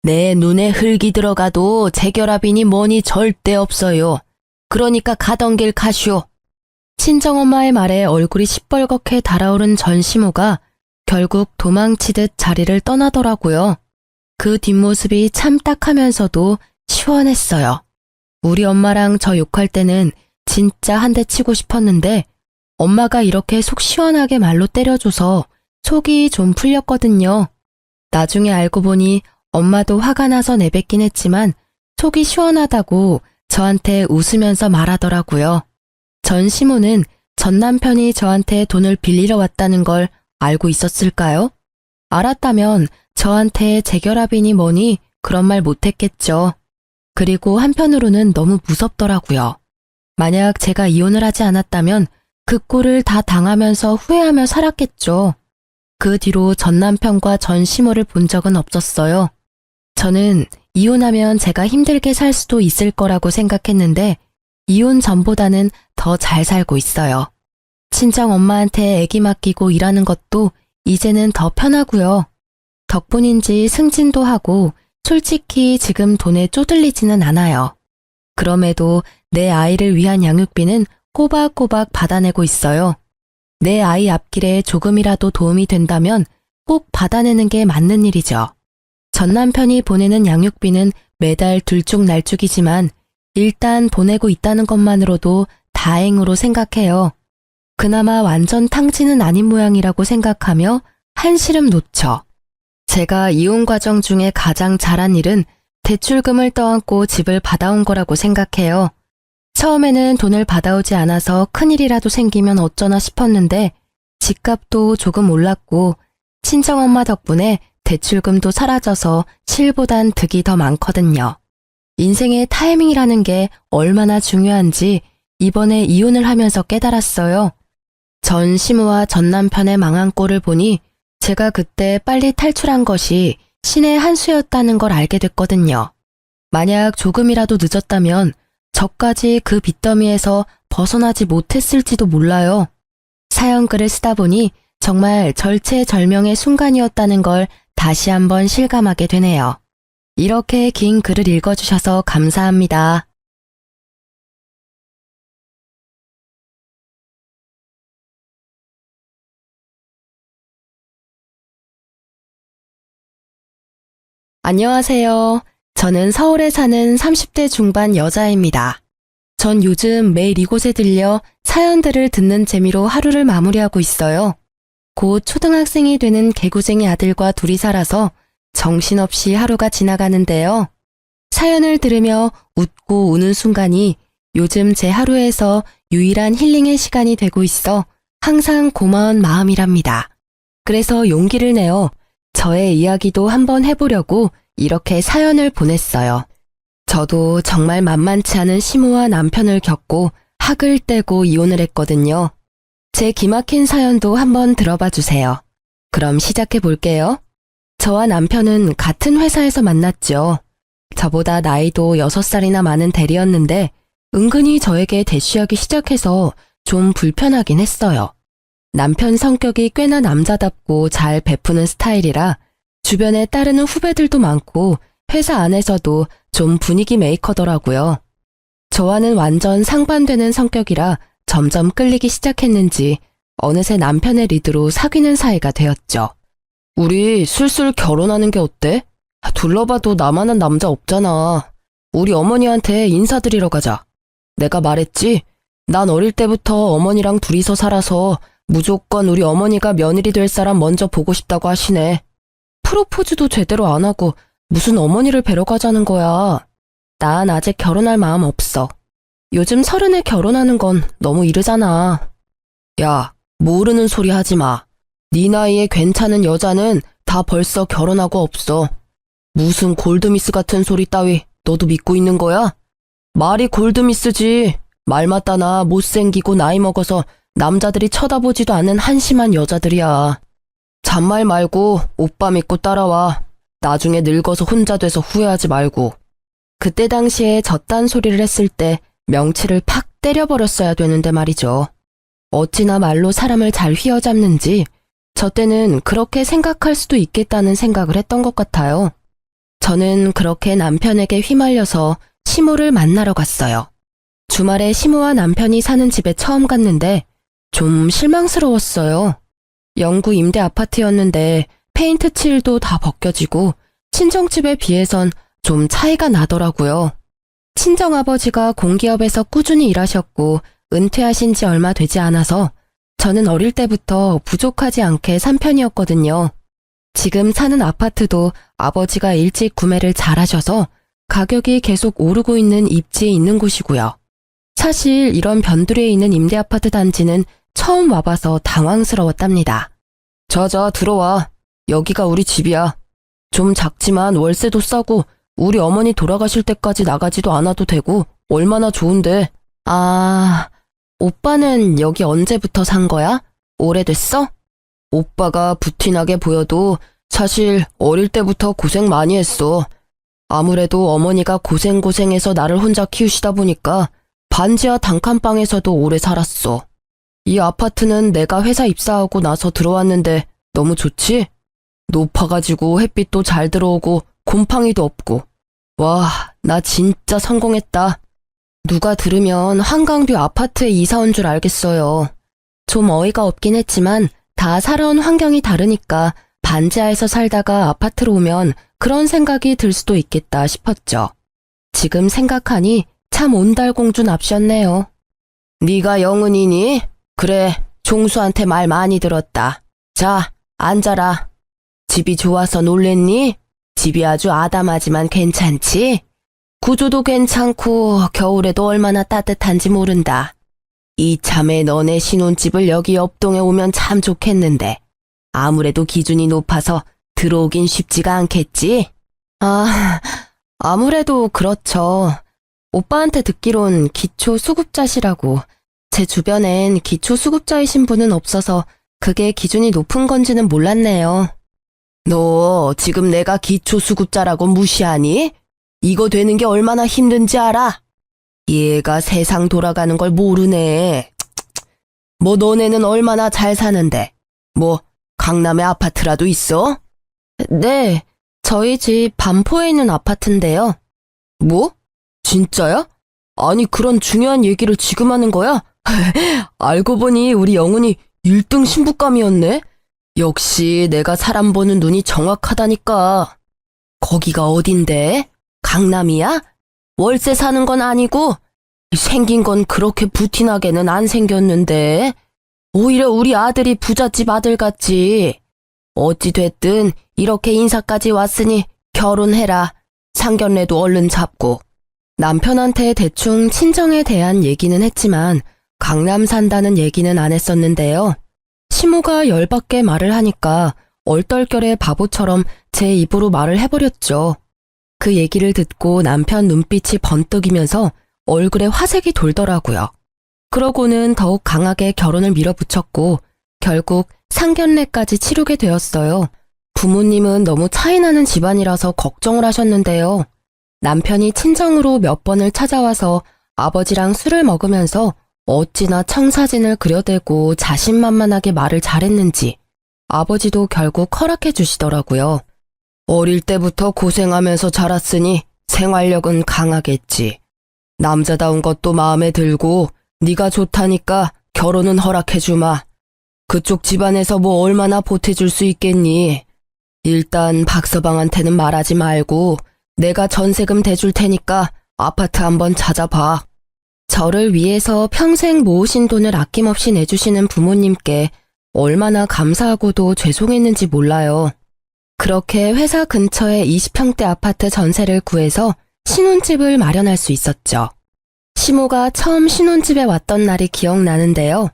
내 눈에 흙이 들어가도 재결합이니 뭐니 절대 없어요. 그러니까 가던 길 가쇼. 친정엄마의 말에 얼굴이 시뻘겋게 달아오른 전시모가 결국 도망치듯 자리를 떠나더라고요. 그 뒷모습이 참 딱하면서도 시원했어요. 우리 엄마랑 저 욕할 때는 진짜 한 대 치고 싶었는데 엄마가 이렇게 속 시원하게 말로 때려줘서 속이 좀 풀렸거든요. 나중에 알고 보니 엄마도 화가 나서 내뱉긴 했지만 속이 시원하다고 저한테 웃으면서 말하더라고요. 전 시모는 전 남편이 저한테 돈을 빌리러 왔다는 걸 알고 있었을까요? 알았다면 저한테 재결합이니 뭐니 그런 말 못했겠죠. 그리고 한편으로는 너무 무섭더라고요. 만약 제가 이혼을 하지 않았다면 그 꼴을 다 당하면서 후회하며 살았겠죠. 그 뒤로 전 남편과 전 시모를 본 적은 없었어요. 저는 이혼하면 제가 힘들게 살 수도 있을 거라고 생각했는데 이혼 전보다는 더 잘 살고 있어요. 친정 엄마한테 애기 맡기고 일하는 것도 이제는 더 편하고요. 덕분인지 승진도 하고 솔직히 지금 돈에 쪼들리지는 않아요. 그럼에도 내 아이를 위한 양육비는 꼬박꼬박 받아내고 있어요. 내 아이 앞길에 조금이라도 도움이 된다면 꼭 받아내는 게 맞는 일이죠. 전 남편이 보내는 양육비는 매달 들쭉날쭉이지만 일단 보내고 있다는 것만으로도 다행으로 생각해요. 그나마 완전 탕진은 아닌 모양이라고 생각하며 한시름 놓죠. 제가 이혼 과정 중에 가장 잘한 일은 대출금을 떠안고 집을 받아온 거라고 생각해요. 처음에는 돈을 받아오지 않아서 큰일이라도 생기면 어쩌나 싶었는데 집값도 조금 올랐고 친정엄마 덕분에 대출금도 사라져서 실보단 득이 더 많거든요. 인생의 타이밍이라는 게 얼마나 중요한지 이번에 이혼을 하면서 깨달았어요. 전 시모와 전 남편의 망한 꼴을 보니 제가 그때 빨리 탈출한 것이 신의 한 수였다는 걸 알게 됐거든요. 만약 조금이라도 늦었다면 저까지 그 빚더미에서 벗어나지 못했을지도 몰라요. 사연글을 쓰다 보니 정말 절체절명의 순간이었다는 걸 다시 한번 실감하게 되네요. 이렇게 긴 글을 읽어주셔서 감사합니다. 안녕하세요. 저는 서울에 사는 30대 중반 여자입니다. 전 요즘 매일 이곳에 들려 사연들을 듣는 재미로 하루를 마무리하고 있어요. 곧 초등학생이 되는 개구쟁이 아들과 둘이 살아서 정신없이 하루가 지나가는데요. 사연을 들으며 웃고 우는 순간이 요즘 제 하루에서 유일한 힐링의 시간이 되고 있어 항상 고마운 마음이랍니다. 그래서 용기를 내어 저의 이야기도 한번 해보려고 이렇게 사연을 보냈어요. 저도 정말 만만치 않은 시모와 남편을 겪고 학을 떼고 이혼을 했거든요. 제 기막힌 사연도 한번 들어봐 주세요. 그럼 시작해 볼게요. 저와 남편은 같은 회사에서 만났죠. 저보다 나이도 6살이나 많은 대리였는데 은근히 저에게 대쉬하기 시작해서 좀 불편하긴 했어요. 남편 성격이 꽤나 남자답고 잘 베푸는 스타일이라 주변에 따르는 후배들도 많고 회사 안에서도 좀 분위기 메이커더라고요. 저와는 완전 상반되는 성격이라 점점 끌리기 시작했는지 어느새 남편의 리드로 사귀는 사이가 되었죠. 우리 슬슬 결혼하는 게 어때? 둘러봐도 나만한 남자 없잖아. 우리 어머니한테 인사드리러 가자. 내가 말했지? 난 어릴 때부터 어머니랑 둘이서 살아서 무조건 우리 어머니가 며느리 될 사람 먼저 보고 싶다고 하시네. 프로포즈도 제대로 안 하고 무슨 어머니를 뵈러 가자는 거야. 난 아직 결혼할 마음 없어. 요즘 30에 결혼하는 건 너무 이르잖아. 야, 모르는 소리 하지 마. 네 나이에 괜찮은 여자는 다 벌써 결혼하고 없어. 무슨 골드미스 같은 소리 따위 너도 믿고 있는 거야? 말이 골드미스지. 말 맞다나 못생기고 나이 먹어서 남자들이 쳐다보지도 않는 한심한 여자들이야. 잔말 말고 오빠 믿고 따라와. 나중에 늙어서 혼자 돼서 후회하지 말고. 그때 당시에 저딴 소리를 했을 때 명치를 팍 때려버렸어야 되는데 말이죠. 어찌나 말로 사람을 잘 휘어잡는지 저 때는 그렇게 생각할 수도 있겠다는 생각을 했던 것 같아요. 저는 그렇게 남편에게 휘말려서 시모를 만나러 갔어요. 주말에 시모와 남편이 사는 집에 처음 갔는데 좀 실망스러웠어요. 영구 임대 아파트였는데 페인트 칠도 다 벗겨지고 친정집에 비해선 좀 차이가 나더라고요. 친정아버지가 공기업에서 꾸준히 일하셨고 은퇴하신 지 얼마 되지 않아서 저는 어릴 때부터 부족하지 않게 산 편이었거든요. 지금 사는 아파트도 아버지가 일찍 구매를 잘하셔서 가격이 계속 오르고 있는 입지에 있는 곳이고요. 사실 이런 변두리에 있는 임대아파트 단지는 처음 와봐서 당황스러웠답니다. 자자 들어와. 여기가 우리 집이야. 좀 작지만 월세도 싸고 우리 어머니 돌아가실 때까지 나가지도 않아도 되고 얼마나 좋은데. 아, 오빠는 여기 언제부터 산 거야? 오래됐어? 오빠가 부티나게 보여도 사실 어릴 때부터 고생 많이 했어. 아무래도 어머니가 고생해서 나를 혼자 키우시다 보니까 반지하 단칸방에서도 오래 살았어. 이 아파트는 내가 회사 입사하고 나서 들어왔는데 너무 좋지? 높아가지고 햇빛도 잘 들어오고 곰팡이도 없고. 와, 나 진짜 성공했다. 누가 들으면 한강뷰 아파트에 이사 온 줄 알겠어요. 좀 어이가 없긴 했지만 다 살아온 환경이 다르니까 반지하에서 살다가 아파트로 오면 그런 생각이 들 수도 있겠다 싶었죠. 지금 생각하니 참 온달공주 납셨네요. 네가 영은이니? 그래, 종수한테 말 많이 들었다. 자, 앉아라. 집이 좋아서 놀랬니? 집이 아주 아담하지만 괜찮지? 구조도 괜찮고 겨울에도 얼마나 따뜻한지 모른다. 이참에 너네 신혼집을 여기 옆동에 오면 참 좋겠는데 아무래도 기준이 높아서 들어오긴 쉽지가 않겠지? 아, 아무래도 그렇죠. 오빠한테 듣기론 기초수급자시라고. 제 주변엔 기초수급자이신 분은 없어서 그게 기준이 높은 건지는 몰랐네요. 너 지금 내가 기초수급자라고 무시하니? 이거 되는 게 얼마나 힘든지 알아? 얘가 세상 돌아가는 걸 모르네. 뭐 너네는 얼마나 잘 사는데? 뭐 강남에 아파트라도 있어? 네, 저희 집 반포에 있는 아파트인데요. 뭐? 진짜야? 아니 그런 중요한 얘기를 지금 하는 거야? 알고 보니 우리 영훈이 1등 신부감이었네? 역시 내가 사람 보는 눈이 정확하다니까. 거기가 어딘데? 강남이야? 월세 사는 건 아니고? 생긴 건 그렇게 부티나게는 안 생겼는데 오히려 우리 아들이 부잣집 아들 같지. 어찌됐든 이렇게 인사까지 왔으니 결혼해라. 상견례도 얼른 잡고. 남편한테 대충 친정에 대한 얘기는 했지만 강남 산다는 얘기는 안 했었는데요. 시모가 열받게 말을 하니까 얼떨결에 바보처럼 제 입으로 말을 해버렸죠. 그 얘기를 듣고 남편 눈빛이 번뜩이면서 얼굴에 화색이 돌더라고요. 그러고는 더욱 강하게 결혼을 밀어붙였고 결국 상견례까지 치르게 되었어요. 부모님은 너무 차이나는 집안이라서 걱정을 하셨는데요. 남편이 친정으로 몇 번을 찾아와서 아버지랑 술을 먹으면서 어찌나 청사진을 그려대고 자신만만하게 말을 잘했는지 아버지도 결국 허락해 주시더라고요. 어릴 때부터 고생하면서 자랐으니 생활력은 강하겠지. 남자다운 것도 마음에 들고 네가 좋다니까 결혼은 허락해 주마. 그쪽 집안에서 뭐 얼마나 보태줄 수 있겠니? 일단 박서방한테는 말하지 말고 내가 전세금 대줄 테니까 아파트 한번 찾아봐. 저를 위해서 평생 모으신 돈을 아낌없이 내주시는 부모님께 얼마나 감사하고도 죄송했는지 몰라요. 그렇게 회사 근처에 20평대 아파트 전세를 구해서 신혼집을 마련할 수 있었죠. 시모가 처음 신혼집에 왔던 날이 기억나는데요.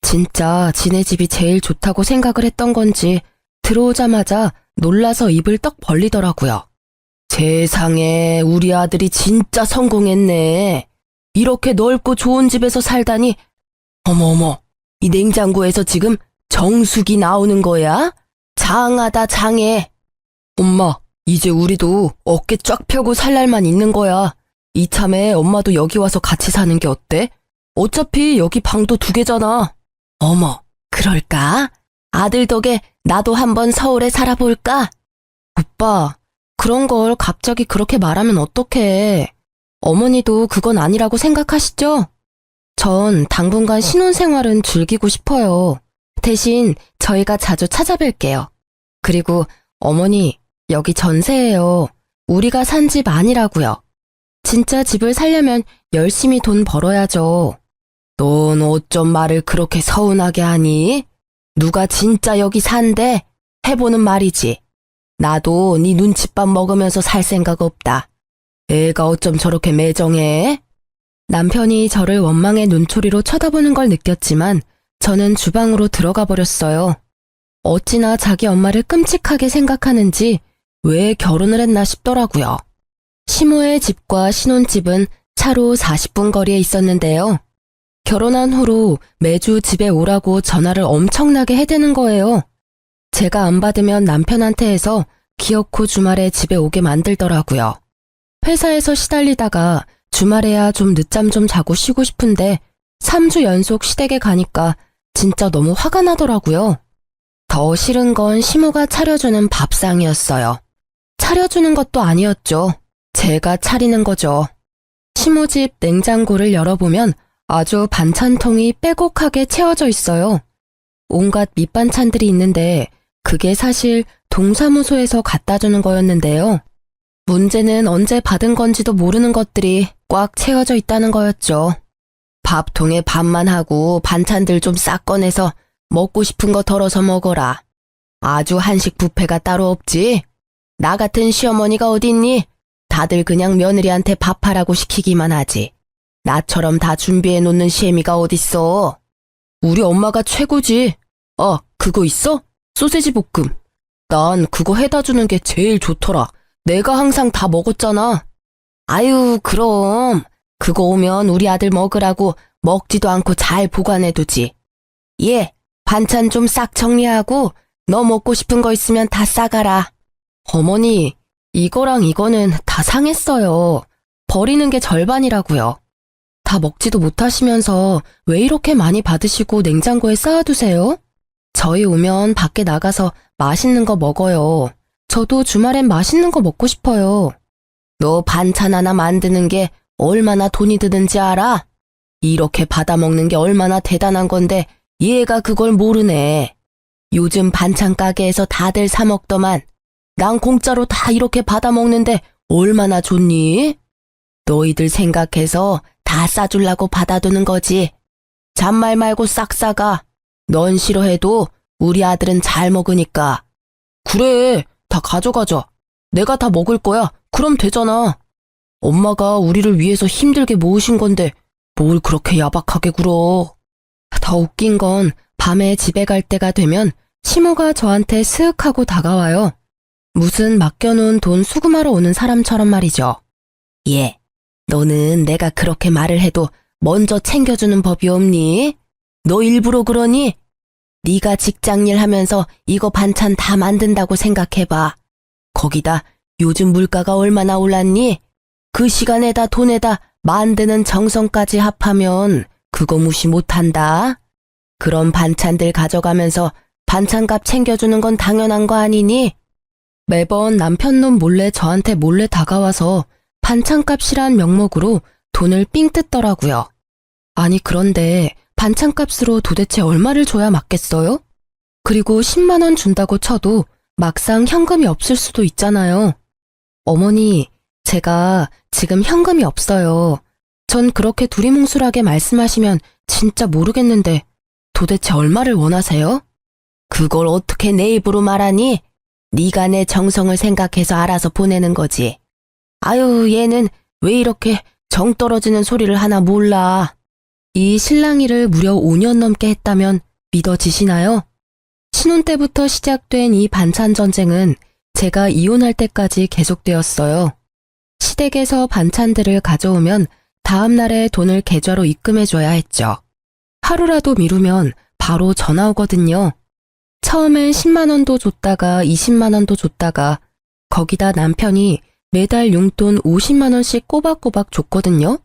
진짜 지네 집이 제일 좋다고 생각을 했던 건지 들어오자마자 놀라서 입을 떡 벌리더라고요. 세상에 우리 아들이 진짜 성공했네. 이렇게 넓고 좋은 집에서 살다니. 어머어머, 이 냉장고에서 지금 정수기 나오는 거야? 장하다 장해. 엄마, 이제 우리도 어깨 쫙 펴고 살 날만 있는 거야. 이참에 엄마도 여기 와서 같이 사는 게 어때? 어차피 여기 방도 2개잖아. 어머, 그럴까? 아들 덕에 나도 한번 서울에 살아볼까? 오빠, 그런 걸 갑자기 그렇게 말하면 어떡해. 어머니도 그건 아니라고 생각하시죠? 전 당분간 신혼생활은 즐기고 싶어요. 대신 저희가 자주 찾아뵐게요. 그리고 어머니, 여기 전세예요. 우리가 산 집 아니라고요. 진짜 집을 살려면 열심히 돈 벌어야죠. 넌 어쩜 말을 그렇게 서운하게 하니? 누가 진짜 여기 산대? 해보는 말이지. 나도 네 눈칫밥 먹으면서 살 생각 없다. 애가 어쩜 저렇게 매정해? 남편이 저를 원망의 눈초리로 쳐다보는 걸 느꼈지만 저는 주방으로 들어가 버렸어요. 어찌나 자기 엄마를 끔찍하게 생각하는지 왜 결혼을 했나 싶더라고요. 시모의 집과 신혼집은 차로 40분 거리에 있었는데요. 결혼한 후로 매주 집에 오라고 전화를 엄청나게 해대는 거예요. 제가 안 받으면 남편한테 해서 기어코 주말에 집에 오게 만들더라고요. 회사에서 시달리다가 주말에야 좀 늦잠 좀 자고 쉬고 싶은데 3주 연속 시댁에 가니까 진짜 너무 화가 나더라고요. 더 싫은 건 시모가 차려주는 밥상이었어요. 차려주는 것도 아니었죠. 제가 차리는 거죠. 시모집 냉장고를 열어보면 아주 반찬통이 빼곡하게 채워져 있어요. 온갖 밑반찬들이 있는데 그게 사실 동사무소에서 갖다 주는 거였는데요. 문제는 언제 받은 건지도 모르는 것들이 꽉 채워져 있다는 거였죠. 밥통에 밥만 하고 반찬들 좀 싹 꺼내서 먹고 싶은 거 덜어서 먹어라. 아주 한식 뷔페가 따로 없지. 나 같은 시어머니가 어딨니? 다들 그냥 며느리한테 밥하라고 시키기만 하지. 나처럼 다 준비해 놓는 시애미가 어딨어. 우리 엄마가 최고지. 그거 있어? 소세지 볶음. 난 그거 해다 주는 게 제일 좋더라. 내가 항상 다 먹었잖아. 아유, 그럼. 그거 오면 우리 아들 먹으라고 먹지도 않고 잘 보관해두지. 얘, 반찬 좀 싹 정리하고 너 먹고 싶은 거 있으면 다 싸가라. 어머니, 이거랑 이거는 다 상했어요. 버리는 게 절반이라고요. 다 먹지도 못하시면서 왜 이렇게 많이 받으시고 냉장고에 쌓아두세요? 저희 오면 밖에 나가서 맛있는 거 먹어요. 저도 주말엔 맛있는 거 먹고 싶어요. 너 반찬 하나 만드는 게 얼마나 돈이 드는지 알아? 이렇게 받아먹는 게 얼마나 대단한 건데 얘가 그걸 모르네. 요즘 반찬 가게에서 다들 사 먹더만. 난 공짜로 다 이렇게 받아먹는데 얼마나 좋니? 너희들 생각해서 다 싸주려고 받아두는 거지. 잔말 말고 싹 싸가. 넌 싫어해도 우리 아들은 잘 먹으니까. 그래, 다 가져가자. 내가 다 먹을 거야. 그럼 되잖아. 엄마가 우리를 위해서 힘들게 모으신 건데 뭘 그렇게 야박하게 굴어. 더 웃긴 건 밤에 집에 갈 때가 되면 시모가 저한테 스윽 하고 다가와요. 무슨 맡겨놓은 돈 수금하러 오는 사람처럼 말이죠. 얘, 너는 내가 그렇게 말을 해도 먼저 챙겨주는 법이 없니? 너 일부러 그러니? 네가 직장일 하면서 이거 반찬 다 만든다고 생각해봐. 거기다 요즘 물가가 얼마나 올랐니? 그 시간에다 돈에다 만드는 정성까지 합하면 그거 무시 못한다. 그런 반찬들 가져가면서 반찬값 챙겨주는 건 당연한 거 아니니? 매번 남편놈 몰래 저한테 몰래 다가와서 반찬값이란 명목으로 돈을 삥 뜯더라고요. 아니 그런데 반찬값으로 도대체 얼마를 줘야 맞겠어요? 그리고 10만 원 준다고 쳐도 막상 현금이 없을 수도 있잖아요. 어머니, 제가 지금 현금이 없어요. 전 그렇게 두리뭉술하게 말씀하시면 진짜 모르겠는데 도대체 얼마를 원하세요? 그걸 어떻게 내 입으로 말하니? 네가 내 정성을 생각해서 알아서 보내는 거지. 아유, 얘는 왜 이렇게 정 떨어지는 소리를 하나 몰라. 이 실랑이를 무려 5년 넘게 했다면 믿어지시나요? 신혼 때부터 시작된 이 반찬 전쟁은 제가 이혼할 때까지 계속되었어요. 시댁에서 반찬들을 가져오면 다음 날에 돈을 계좌로 입금해줘야 했죠. 하루라도 미루면 바로 전화 오거든요. 처음엔 10만 원도 줬다가 20만 원도 줬다가 거기다 남편이 매달 용돈 50만 원씩 꼬박꼬박 줬거든요.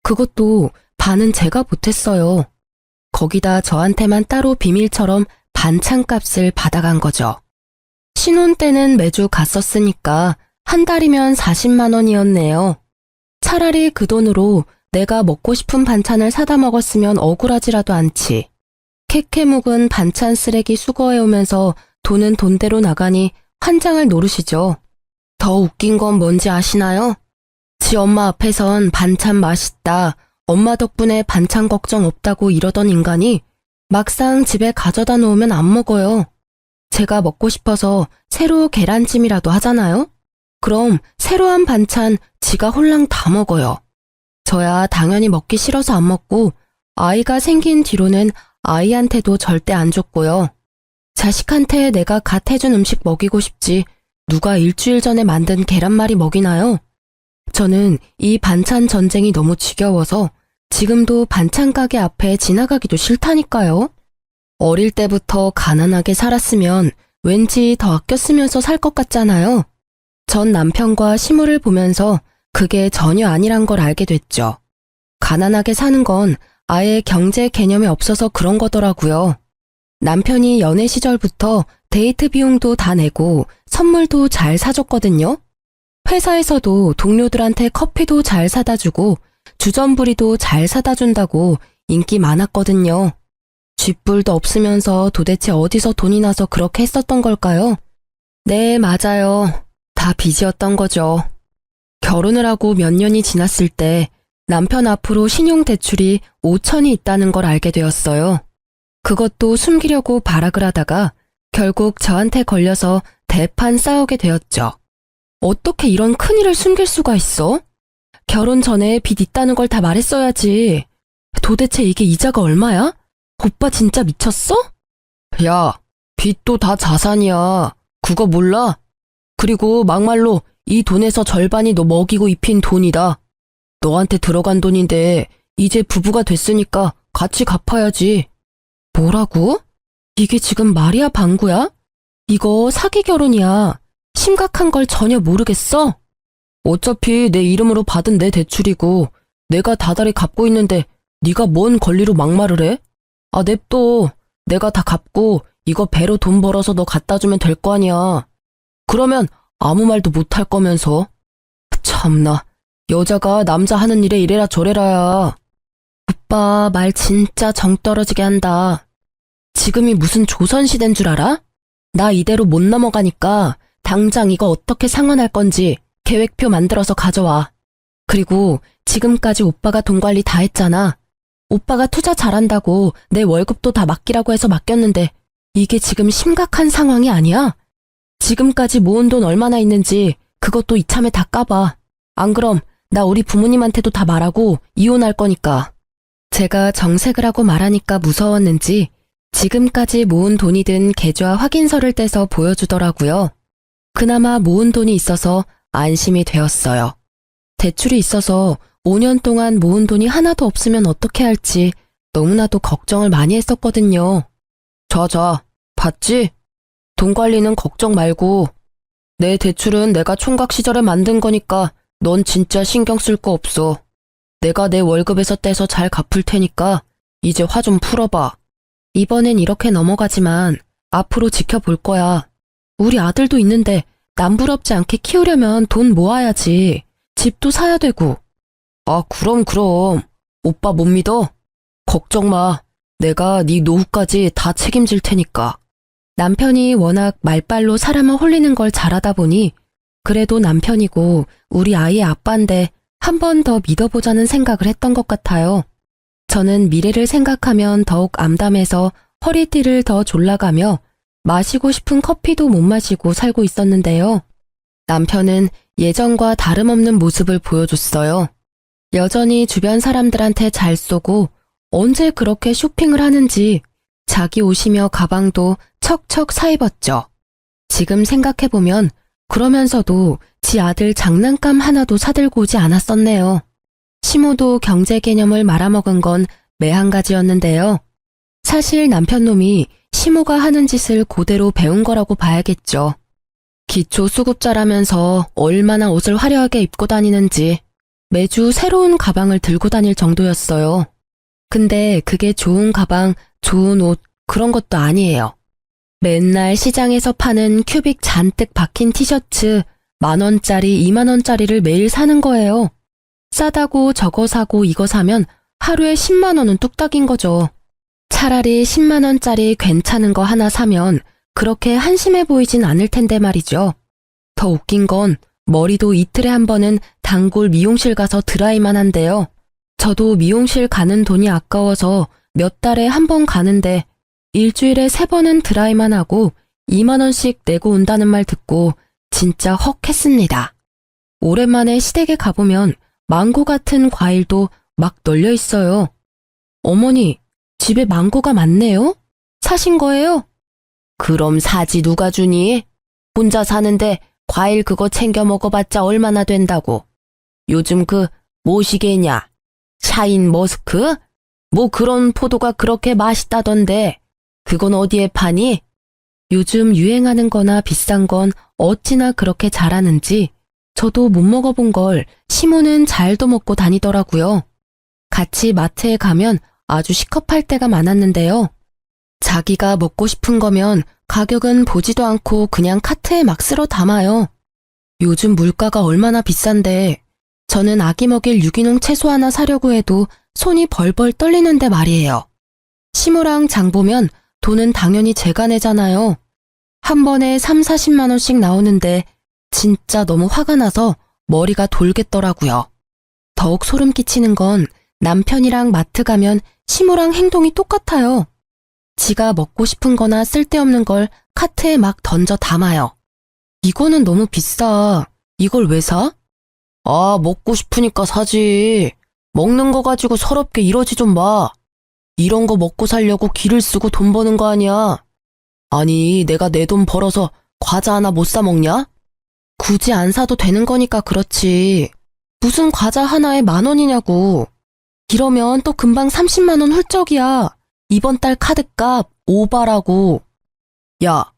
그것도 반은 제가 보탰어요. 거기다 저한테만 따로 비밀처럼 반찬값을 받아간 거죠. 신혼 때는 매주 갔었으니까 한 달이면 40만 원이었네요. 차라리 그 돈으로 내가 먹고 싶은 반찬을 사다 먹었으면 억울하지라도 않지. 캐캐 묵은 반찬 쓰레기 수거해오면서 돈은 돈대로 나가니 환장을 노르시죠. 더 웃긴 건 뭔지 아시나요? 지 엄마 앞에선 반찬 맛있다, 엄마 덕분에 반찬 걱정 없다고 이러던 인간이 막상 집에 가져다 놓으면 안 먹어요. 제가 먹고 싶어서 새로 계란찜이라도 하잖아요? 그럼 새로 한 반찬 지가 홀랑 다 먹어요. 저야 당연히 먹기 싫어서 안 먹고 아이가 생긴 뒤로는 아이한테도 절대 안 줬고요. 자식한테 내가 갓 해준 음식 먹이고 싶지 누가 일주일 전에 만든 계란말이 먹이나요? 저는 이 반찬 전쟁이 너무 지겨워서 지금도 반찬 가게 앞에 지나가기도 싫다니까요. 어릴 때부터 가난하게 살았으면 왠지 더 아껴 쓰면서 살 것 같잖아요. 전 남편과 시무를 보면서 그게 전혀 아니란 걸 알게 됐죠. 가난하게 사는 건 아예 경제 개념이 없어서 그런 거더라고요. 남편이 연애 시절부터 데이트 비용도 다 내고 선물도 잘 사줬거든요. 회사에서도 동료들한테 커피도 잘 사다 주고 주전부리도 잘 사다 준다고 인기 많았거든요. 쥐뿔도 없으면서 도대체 어디서 돈이 나서 그렇게 했었던 걸까요? 네, 맞아요. 다 빚이었던 거죠. 결혼을 하고 몇 년이 지났을 때 남편 앞으로 신용대출이 5천이 있다는 걸 알게 되었어요. 그것도 숨기려고 발악을 하다가 결국 저한테 걸려서 대판 싸우게 되었죠. 어떻게 이런 큰일을 숨길 수가 있어? 결혼 전에 빚 있다는 걸 다 말했어야지. 도대체 이게 이자가 얼마야? 오빠 진짜 미쳤어? 야, 빚도 다 자산이야. 그거 몰라? 그리고 막말로 이 돈에서 절반이 너 먹이고 입힌 돈이다. 너한테 들어간 돈인데 이제 부부가 됐으니까 같이 갚아야지. 뭐라고? 이게 지금 말이야 방구야? 이거 사기 결혼이야. 심각한 걸 전혀 모르겠어? 어차피 내 이름으로 받은 내 대출이고 내가 다달이 갚고 있는데 네가 뭔 권리로 막말을 해? 아, 냅둬. 내가 다 갚고 이거 배로 돈 벌어서 너 갖다 주면 될 거 아니야. 그러면 아무 말도 못 할 거면서. 참나, 여자가 남자 하는 일에 이래라 저래라야. 오빠 말 진짜 정 떨어지게 한다. 지금이 무슨 조선시대인 줄 알아? 나 이대로 못 넘어가니까 당장 이거 어떻게 상환할 건지 계획표 만들어서 가져와. 그리고 지금까지 오빠가 돈 관리 다 했잖아. 오빠가 투자 잘한다고 내 월급도 다 맡기라고 해서 맡겼는데 이게 지금 심각한 상황이 아니야? 지금까지 모은 돈 얼마나 있는지 그것도 이참에 다 까봐. 안 그럼 나 우리 부모님한테도 다 말하고 이혼할 거니까. 제가 정색을 하고 말하니까 무서웠는지 지금까지 모은 돈이 든 계좌 확인서를 떼서 보여주더라고요. 그나마 모은 돈이 있어서 안심이 되었어요. 대출이 있어서 5년 동안 모은 돈이 하나도 없으면 어떻게 할지 너무나도 걱정을 많이 했었거든요. 자자, 봤지? 돈 관리는 걱정 말고. 내 대출은 내가 총각 시절에 만든 거니까 넌 진짜 신경 쓸 거 없어. 내가 내 월급에서 떼서 잘 갚을 테니까 이제 화 좀 풀어봐. 이번엔 이렇게 넘어가지만 앞으로 지켜볼 거야. 우리 아들도 있는데 남부럽지 않게 키우려면 돈 모아야지. 집도 사야 되고. 아, 그럼. 오빠 못 믿어? 걱정 마. 내가 네 노후까지 다 책임질 테니까. 남편이 워낙 말빨로 사람을 홀리는 걸 잘하다 보니 그래도 남편이고 우리 아이의 아빠인데 한 번 더 믿어보자는 생각을 했던 것 같아요. 저는 미래를 생각하면 더욱 암담해서 허리띠를 더 졸라가며 마시고 싶은 커피도 못 마시고 살고 있었는데요. 남편은 예전과 다름없는 모습을 보여줬어요. 여전히 주변 사람들한테 잘 쏘고 언제 그렇게 쇼핑을 하는지 자기 옷이며 가방도 척척 사입었죠. 지금 생각해보면 그러면서도 지 아들 장난감 하나도 사들고 오지 않았었네요. 시모도 경제 개념을 말아먹은 건 매한가지였는데요. 사실 남편놈이 시모가 하는 짓을 그대로 배운 거라고 봐야겠죠. 기초 수급자라면서 얼마나 옷을 화려하게 입고 다니는지 매주 새로운 가방을 들고 다닐 정도였어요. 근데 그게 좋은 가방, 좋은 옷 그런 것도 아니에요. 맨날 시장에서 파는 큐빅 잔뜩 박힌 티셔츠 10,000원짜리, 20,000원짜리를 매일 사는 거예요. 싸다고 저거 사고 이거 사면 하루에 10만 원은 뚝딱인 거죠. 차라리 10만 원짜리 괜찮은 거 하나 사면 그렇게 한심해 보이진 않을 텐데 말이죠. 더 웃긴 건 머리도 이틀에 한 번은 단골 미용실 가서 드라이만 한대요. 저도 미용실 가는 돈이 아까워서 몇 달에 한 번 가는데 일주일에 3번은 드라이만 하고 2만 원씩 내고 온다는 말 듣고 진짜 헉 했습니다. 오랜만에 시댁에 가보면 망고 같은 과일도 막 널려 있어요. 어머니, 집에 망고가 많네요? 사신 거예요? 그럼 사지 누가 주니? 혼자 사는데 과일 그거 챙겨 먹어봤자 얼마나 된다고. 요즘 그 뭐시게냐? 샤인 머스크? 뭐 그런 포도가 그렇게 맛있다던데 그건 어디에 파니? 요즘 유행하는 거나 비싼 건 어찌나 그렇게 잘하는지 저도 못 먹어본 걸 시모는 잘도 먹고 다니더라고요. 같이 마트에 가면 아주 시컵할 때가 많았는데요. 자기가 먹고 싶은 거면 가격은 보지도 않고 그냥 카트에 막 쓸어 담아요. 요즘 물가가 얼마나 비싼데 저는 아기 먹일 유기농 채소 하나 사려고 해도 손이 벌벌 떨리는데 말이에요. 시모랑 장 보면 돈은 당연히 제가 내잖아요. 한 번에 3, 40만 원씩 나오는데 진짜 너무 화가 나서 머리가 돌겠더라고요. 더욱 소름 끼치는 건 남편이랑 마트 가면 시모랑 행동이 똑같아요. 지가 먹고 싶은 거나 쓸데없는 걸 카트에 막 던져 담아요. 이거는 너무 비싸. 이걸 왜 사? 아, 먹고 싶으니까 사지. 먹는 거 가지고 서럽게 이러지 좀 마. 이런 거 먹고 살려고 기를 쓰고 돈 버는 거 아니야. 아니, 내가 내 돈 벌어서 과자 하나 못 사 먹냐? 굳이 안 사도 되는 거니까 그렇지. 무슨 과자 하나에 10,000원이냐고. 이러면 또 금방 30만 원 훌쩍이야. 이번 달 카드값 오바라고. 야,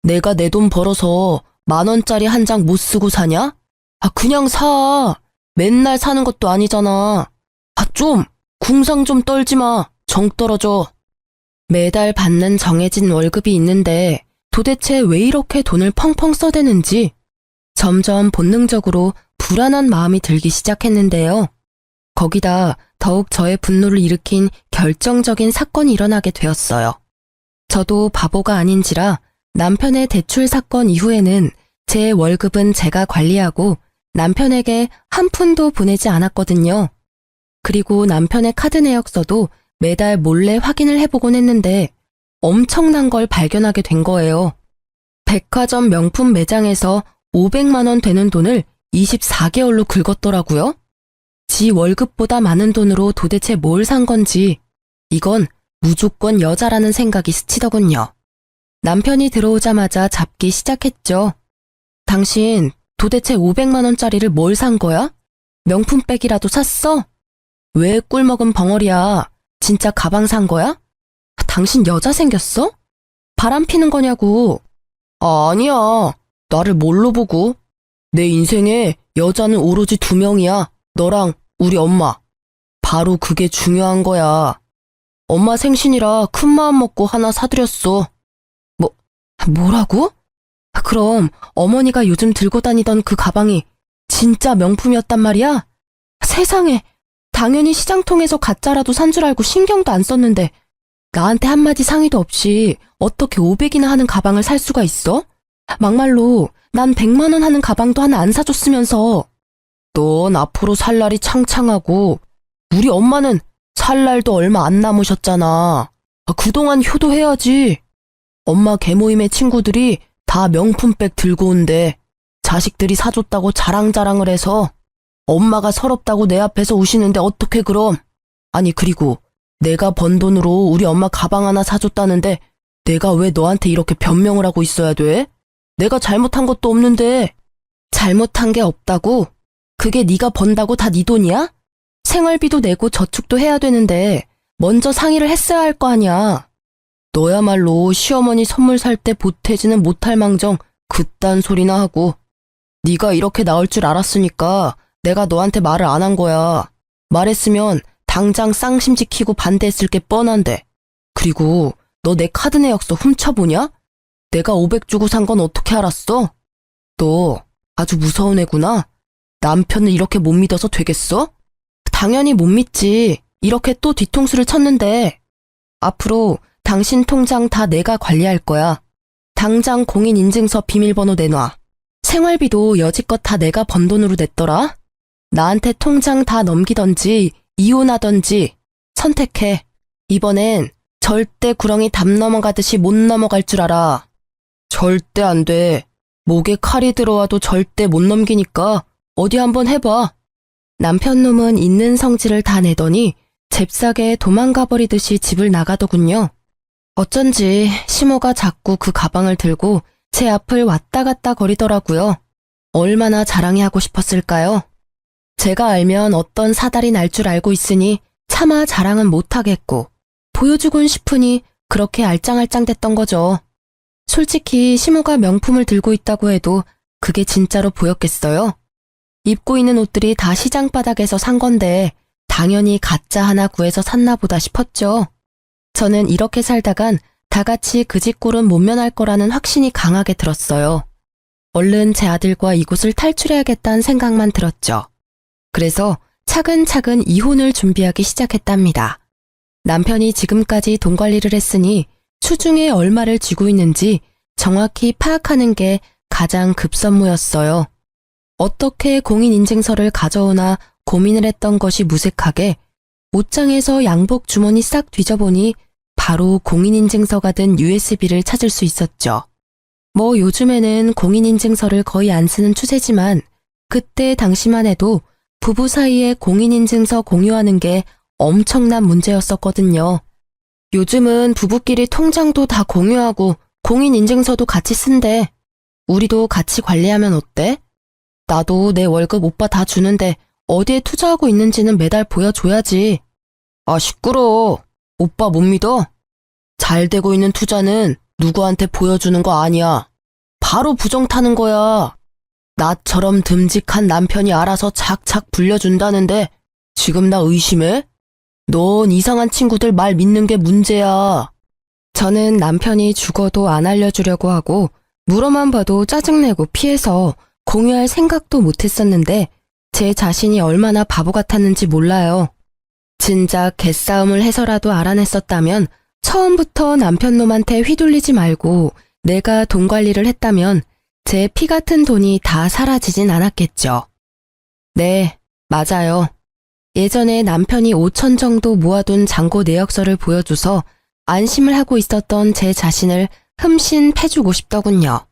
내가 내 돈 벌어서 10,000원짜리 한 장 못 쓰고 사냐? 아, 그냥 사. 맨날 사는 것도 아니잖아. 아, 좀 궁상 좀 떨지 마. 정 떨어져. 매달 받는 정해진 월급이 있는데 도대체 왜 이렇게 돈을 펑펑 써대는지 점점 본능적으로 불안한 마음이 들기 시작했는데요. 거기다 더욱 저의 분노를 일으킨 결정적인 사건이 일어나게 되었어요. 저도 바보가 아닌지라 남편의 대출 사건 이후에는 제 월급은 제가 관리하고 남편에게 한 푼도 보내지 않았거든요. 그리고 남편의 카드 내역서도 매달 몰래 확인을 해보곤 했는데 엄청난 걸 발견하게 된 거예요. 백화점 명품 매장에서 500만 원 되는 돈을 24개월로 긁었더라고요. 지 월급보다 많은 돈으로 도대체 뭘 산 건지 이건 무조건 여자라는 생각이 스치더군요. 남편이 들어오자마자 잡기 시작했죠. 당신 도대체 500만 원짜리를 뭘 산 거야? 명품백이라도 샀어? 왜 꿀먹은 벙어리야? 진짜 가방 산 거야? 당신 여자 생겼어? 바람 피는 거냐고. 아니야. 나를 뭘로 보고? 내 인생에 여자는 오로지 2명이야. 너랑 우리 엄마. 바로 그게 중요한 거야. 엄마 생신이라 큰 마음 먹고 하나 사드렸어. 뭐라고? 그럼 어머니가 요즘 들고 다니던 그 가방이 진짜 명품이었단 말이야? 세상에, 당연히 시장통에서 가짜라도 산 줄 알고 신경도 안 썼는데 나한테 한마디 상의도 없이 어떻게 500이나 하는 가방을 살 수가 있어? 막말로 난 100만 원 하는 가방도 하나 안 사줬으면서. 넌 앞으로 살 날이 창창하고 우리 엄마는 살 날도 얼마 안 남으셨잖아. 그동안 효도해야지. 엄마 개모임의 친구들이 다 명품백 들고 온대. 자식들이 사줬다고 자랑자랑을 해서 엄마가 서럽다고 내 앞에서 우시는데 어떡해 그럼. 아니 그리고 내가 번 돈으로 우리 엄마 가방 하나 사줬다는데 내가 왜 너한테 이렇게 변명을 하고 있어야 돼? 내가 잘못한 것도 없는데. 잘못한 게 없다고? 그게 네가 번다고 다 네 돈이야? 생활비도 내고 저축도 해야 되는데 먼저 상의를 했어야 할 거 아니야. 너야말로 시어머니 선물 살 때 보태지는 못할 망정 그딴 소리나 하고. 네가 이렇게 나올 줄 알았으니까 내가 너한테 말을 안 한 거야. 말했으면 당장 쌍심 지키고 반대했을 게 뻔한데. 그리고 너 내 카드 내역서 훔쳐보냐? 내가 500 주고 산 건 어떻게 알았어? 너 아주 무서운 애구나. 남편을 이렇게 못 믿어서 되겠어? 당연히 못 믿지. 이렇게 또 뒤통수를 쳤는데. 앞으로 당신 통장 다 내가 관리할 거야. 당장 공인인증서 비밀번호 내놔. 생활비도 여지껏 다 내가 번 돈으로 냈더라. 나한테 통장 다 넘기던지 이혼하던지 선택해. 이번엔 절대 구렁이 담 넘어가듯이 못 넘어갈 줄 알아. 절대 안 돼. 목에 칼이 들어와도 절대 못 넘기니까 어디 한번 해봐. 남편 놈은 있는 성질을 다 내더니 잽싸게 도망가 버리듯이 집을 나가더군요. 어쩐지 시모가 자꾸 그 가방을 들고 제 앞을 왔다 갔다 거리더라고요. 얼마나 자랑이 하고 싶었을까요? 제가 알면 어떤 사달이 날 줄 알고 있으니 차마 자랑은 못하겠고 보여주곤 싶으니 그렇게 알짱알짱 됐던 거죠. 솔직히 시모가 명품을 들고 있다고 해도 그게 진짜로 보였겠어요? 입고 있는 옷들이 다 시장 바닥에서 산 건데 당연히 가짜 하나 구해서 샀나 보다 싶었죠. 저는 이렇게 살다간 다 같이 그 집 꼴은 못 면할 거라는 확신이 강하게 들었어요. 얼른 제 아들과 이곳을 탈출해야겠다는 생각만 들었죠. 그래서 차근차근 이혼을 준비하기 시작했답니다. 남편이 지금까지 돈 관리를 했으니 추중에 얼마를 쥐고 있는지 정확히 파악하는 게 가장 급선무였어요. 어떻게 공인인증서를 가져오나 고민을 했던 것이 무색하게 옷장에서 양복 주머니 싹 뒤져보니 바로 공인인증서가 든 USB를 찾을 수 있었죠. 뭐 요즘에는 공인인증서를 거의 안 쓰는 추세지만 그때 당시만 해도 부부 사이에 공인인증서 공유하는 게 엄청난 문제였었거든요. 요즘은 부부끼리 통장도 다 공유하고 공인인증서도 같이 쓴대. 우리도 같이 관리하면 어때? 나도 내 월급 오빠 다 주는데 어디에 투자하고 있는지는 매달 보여줘야지. 아, 시끄러워. 오빠 못 믿어? 잘 되고 있는 투자는 누구한테 보여주는 거 아니야. 바로 부정 타는 거야. 나처럼 듬직한 남편이 알아서 착착 불려준다는데 지금 나 의심해? 넌 이상한 친구들 말 믿는 게 문제야. 저는 남편이 죽어도 안 알려주려고 하고 물어만 봐도 짜증내고 피해서 공유할 생각도 못했었는데 제 자신이 얼마나 바보 같았는지 몰라요. 진작 개싸움을 해서라도 알아냈었다면 처음부터 남편 놈한테 휘둘리지 말고 내가 돈 관리를 했다면 제 피 같은 돈이 다 사라지진 않았겠죠. 네, 맞아요. 예전에 남편이 5천 정도 모아둔 잔고 내역서를 보여줘서 안심을 하고 있었던 제 자신을 흠씬 패주고 싶더군요.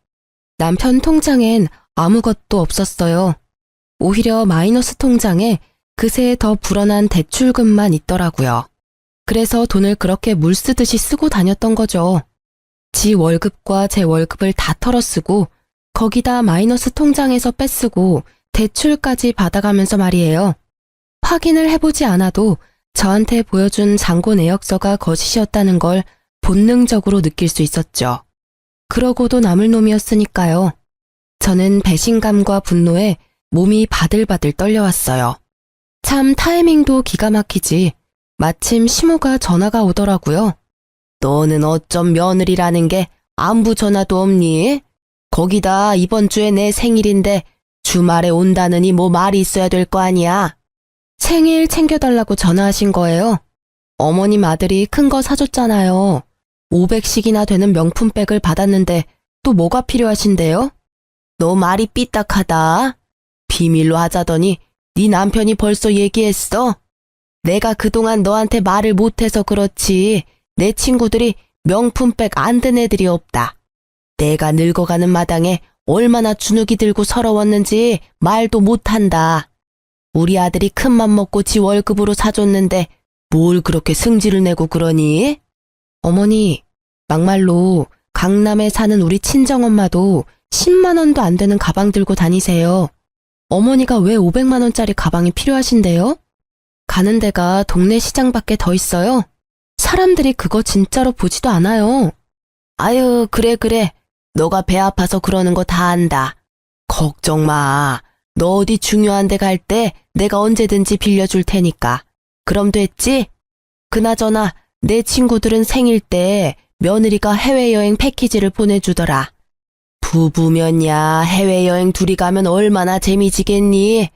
남편 통장엔 아무것도 없었어요. 오히려 마이너스 통장에 그새 더 불어난 대출금만 있더라고요. 그래서 돈을 그렇게 물 쓰듯이 쓰고 다녔던 거죠. 지 월급과 제 월급을 다 털어쓰고 거기다 마이너스 통장에서 빼쓰고 대출까지 받아가면서 말이에요. 확인을 해보지 않아도 저한테 보여준 잔고 내역서가 거짓이었다는 걸 본능적으로 느낄 수 있었죠. 그러고도 남을 놈이었으니까요. 저는 배신감과 분노에 몸이 바들바들 떨려왔어요. 참 타이밍도 기가 막히지. 마침 시모가 전화가 오더라고요. 너는 어쩜 며느리라는 게 안부 전화도 없니? 거기다 이번 주에 내 생일인데 주말에 온다느니 뭐 말이 있어야 될 거 아니야. 생일 챙겨달라고 전화하신 거예요. 어머님 아들이 큰 거 사줬잖아요. 500씩이나 되는 명품백을 받았는데 또 뭐가 필요하신데요? 너 말이 삐딱하다. 비밀로 하자더니 네 남편이 벌써 얘기했어. 내가 그동안 너한테 말을 못해서 그렇지 내 친구들이 명품백 안 든 애들이 없다. 내가 늙어가는 마당에 얼마나 주눅이 들고 서러웠는지 말도 못한다. 우리 아들이 큰맘 먹고 지 월급으로 사줬는데 뭘 그렇게 승질을 내고 그러니? 어머니, 막말로 강남에 사는 우리 친정엄마도 10만 원도 안 되는 가방 들고 다니세요. 어머니가 왜 500만 원짜리 가방이 필요하신데요? 가는 데가 동네 시장밖에 더 있어요. 사람들이 그거 진짜로 보지도 않아요. 아유, 그래. 너가 배 아파서 그러는 거 다 안다. 걱정 마. 너 어디 중요한 데 갈 때 내가 언제든지 빌려줄 테니까. 그럼 됐지? 그나저나 내 친구들은 생일 때 며느리가 해외여행 패키지를 보내주더라. 부부면야 해외여행 둘이 가면 얼마나 재미지겠니?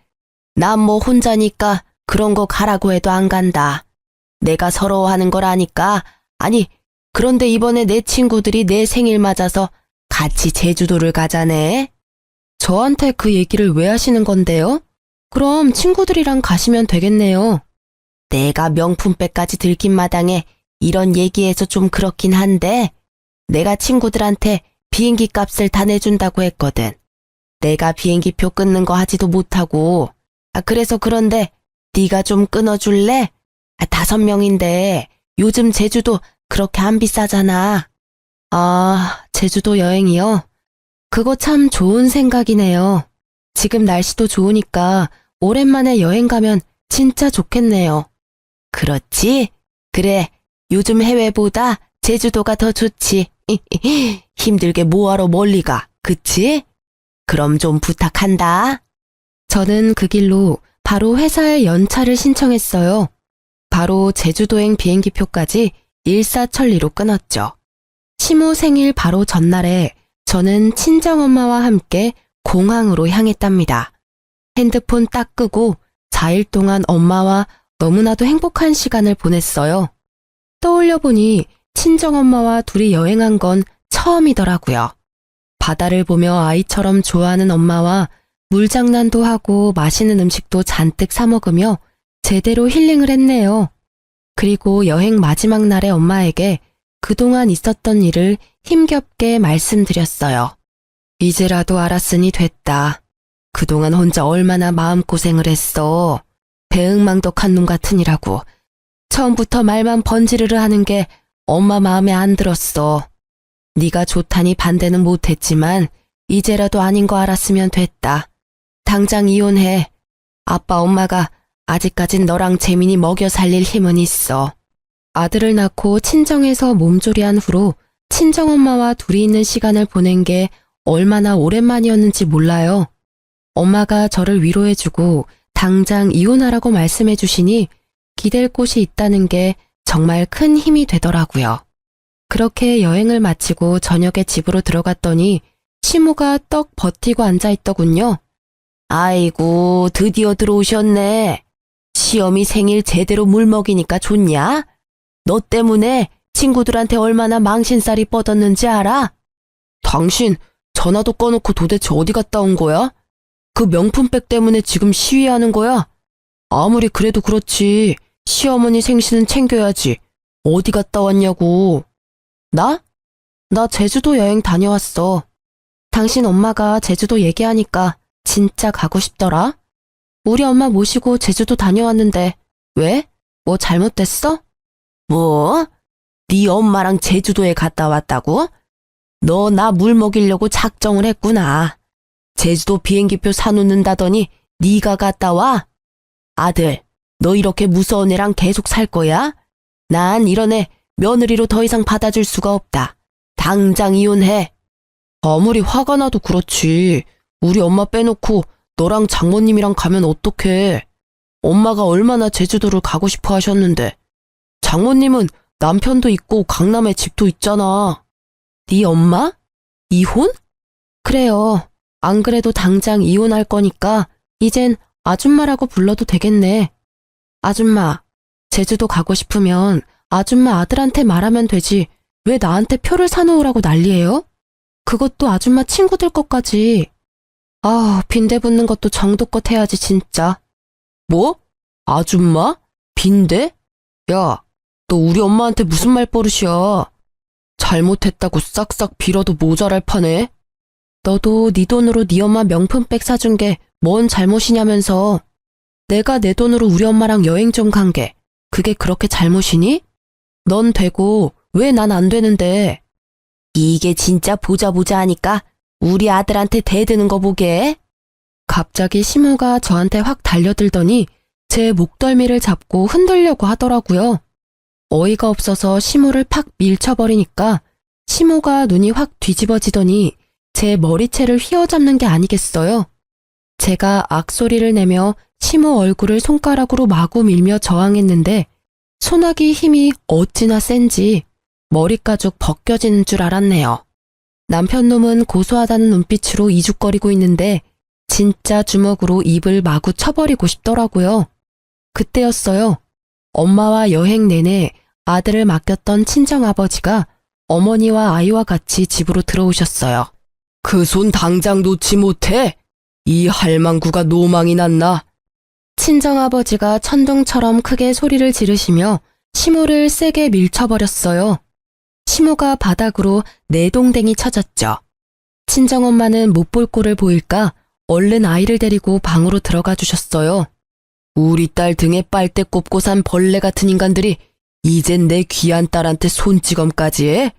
난 뭐 혼자니까 그런 거 가라고 해도 안 간다. 내가 서러워하는 거라니까. 아니, 그런데 이번에 내 친구들이 내 생일 맞아서 같이 제주도를 가자네. 저한테 그 얘기를 왜 하시는 건데요? 그럼 친구들이랑 가시면 되겠네요. 내가 명품백까지 들킨 마당에 이런 얘기해서 좀 그렇긴 한데 내가 친구들한테 비행기 값을 다 내준다고 했거든. 내가 비행기표 끊는 거 하지도 못하고. 그래서 그런데 네가 좀 끊어줄래? 5명인데 요즘 제주도 그렇게 안 비싸잖아. 아, 제주도 여행이요? 그거 참 좋은 생각이네요. 지금 날씨도 좋으니까 오랜만에 여행 가면 진짜 좋겠네요. 그렇지? 그래, 요즘 해외보다 제주도가 더 좋지. 힘들게 뭐하러 멀리 가, 그치? 그럼 좀 부탁한다. 저는 그 길로 바로 회사에 연차를 신청했어요. 바로 제주도행 비행기표까지 일사천리로 끊었죠. 시모 생일 바로 전날에 저는 친정엄마와 함께 공항으로 향했답니다. 핸드폰 딱 끄고 4일 동안 엄마와 너무나도 행복한 시간을 보냈어요. 떠올려보니 친정엄마와 둘이 여행한 건 처음이더라고요. 바다를 보며 아이처럼 좋아하는 엄마와 물장난도 하고 맛있는 음식도 잔뜩 사 먹으며 제대로 힐링을 했네요. 그리고 여행 마지막 날에 엄마에게 그동안 있었던 일을 힘겹게 말씀드렸어요. 이제라도 알았으니 됐다. 그동안 혼자 얼마나 마음고생을 했어. 배응망덕한 놈 같으니라고. 처음부터 말만 번지르르 하는 게 엄마 마음에 안 들었어. 네가 좋다니 반대는 못했지만 이제라도 아닌 거 알았으면 됐다. 당장 이혼해. 아빠 엄마가 아직까진 너랑 재민이 먹여 살릴 힘은 있어. 아들을 낳고 친정에서 몸조리한 후로 친정엄마와 둘이 있는 시간을 보낸 게 얼마나 오랜만이었는지 몰라요. 엄마가 저를 위로해주고 당장 이혼하라고 말씀해 주시니 기댈 곳이 있다는 게 정말 큰 힘이 되더라고요. 그렇게 여행을 마치고 저녁에 집으로 들어갔더니 시모가 떡 버티고 앉아있더군요. 아이고, 드디어 들어오셨네. 시어미 생일 제대로 물 먹이니까 좋냐? 너 때문에 친구들한테 얼마나 망신살이 뻗었는지 알아? 당신 전화도 꺼놓고 도대체 어디 갔다 온 거야? 그 명품백 때문에 지금 시위하는 거야? 아무리 그래도 그렇지. 시어머니 생신은 챙겨야지. 어디 갔다 왔냐고. 나? 나 제주도 여행 다녀왔어. 당신 엄마가 제주도 얘기하니까 진짜 가고 싶더라. 우리 엄마 모시고 제주도 다녀왔는데 왜? 뭐 잘못됐어? 뭐? 네 엄마랑 제주도에 갔다 왔다고? 너 나 물 먹이려고 작정을 했구나. 제주도 비행기표 사놓는다더니 네가 갔다 와? 아들, 너 이렇게 무서운 애랑 계속 살 거야? 난 이런 애 며느리로 더 이상 받아줄 수가 없다. 당장 이혼해. 아무리 화가 나도 그렇지. 우리 엄마 빼놓고 너랑 장모님이랑 가면 어떡해. 엄마가 얼마나 제주도를 가고 싶어 하셨는데. 장모님은 남편도 있고 강남에 집도 있잖아. 네 엄마? 이혼? 그래요. 안 그래도 당장 이혼할 거니까 이젠 아줌마라고 불러도 되겠네. 아줌마, 제주도 가고 싶으면 아줌마 아들한테 말하면 되지. 왜 나한테 표를 사놓으라고 난리예요? 그것도 아줌마 친구들 것까지. 아, 빈대 붙는 것도 정도껏 해야지 진짜. 뭐? 아줌마? 빈대? 야, 너 우리 엄마한테 무슨 말버릇이야. 잘못했다고 싹싹 빌어도 모자랄 판에. 너도 네 돈으로 네 엄마 명품백 사준 게 뭔 잘못이냐면서. 내가 내 돈으로 우리 엄마랑 여행 좀 간 게 그게 그렇게 잘못이니? 넌 되고 왜 난 안 되는데. 이게 진짜 보자 하니까 우리 아들한테 대드는 거 보게. 갑자기 시모가 저한테 확 달려들더니 제 목덜미를 잡고 흔들려고 하더라고요. 어이가 없어서 시모를 팍 밀쳐버리니까 시모가 눈이 확 뒤집어지더니 제 머리채를 휘어잡는 게 아니겠어요. 제가 악소리를 내며 시모 얼굴을 손가락으로 마구 밀며 저항했는데 소나기 힘이 어찌나 센지 머리가죽 벗겨지는 줄 알았네요. 남편놈은 고소하다는 눈빛으로 이죽거리고 있는데 진짜 주먹으로 입을 마구 쳐버리고 싶더라고요. 그때였어요. 엄마와 여행 내내 아들을 맡겼던 친정아버지가 어머니와 아이와 같이 집으로 들어오셨어요. 그 손 당장 놓지 못해? 이 할망구가 노망이 났나? 친정아버지가 천둥처럼 크게 소리를 지르시며 시모를 세게 밀쳐버렸어요. 시모가 바닥으로 내동댕이 쳐졌죠. 친정엄마는 못 볼 꼴을 보일까 얼른 아이를 데리고 방으로 들어가 주셨어요. 우리 딸 등에 빨대 꼽고 산 벌레 같은 인간들이 이젠 내 귀한 딸한테 손찌검까지 해?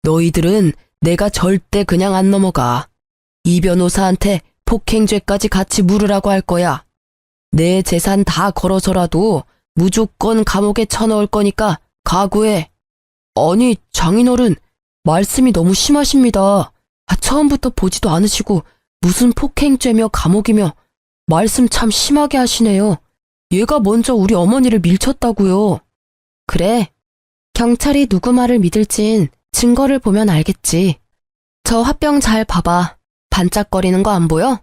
너희들은 내가 절대 그냥 안 넘어가. 이 변호사한테 폭행죄까지 같이 물으라고 할 거야. 내 재산 다 걸어서라도 무조건 감옥에 쳐넣을 거니까 각오해. 아니, 장인어른, 말씀이 너무 심하십니다. 처음부터 보지도 않으시고 무슨 폭행죄며 감옥이며 말씀 참 심하게 하시네요. 얘가 먼저 우리 어머니를 밀쳤다고요. 그래, 경찰이 누구 말을 믿을진 증거를 보면 알겠지. 저 화병 잘 봐봐. 반짝거리는 거 안 보여?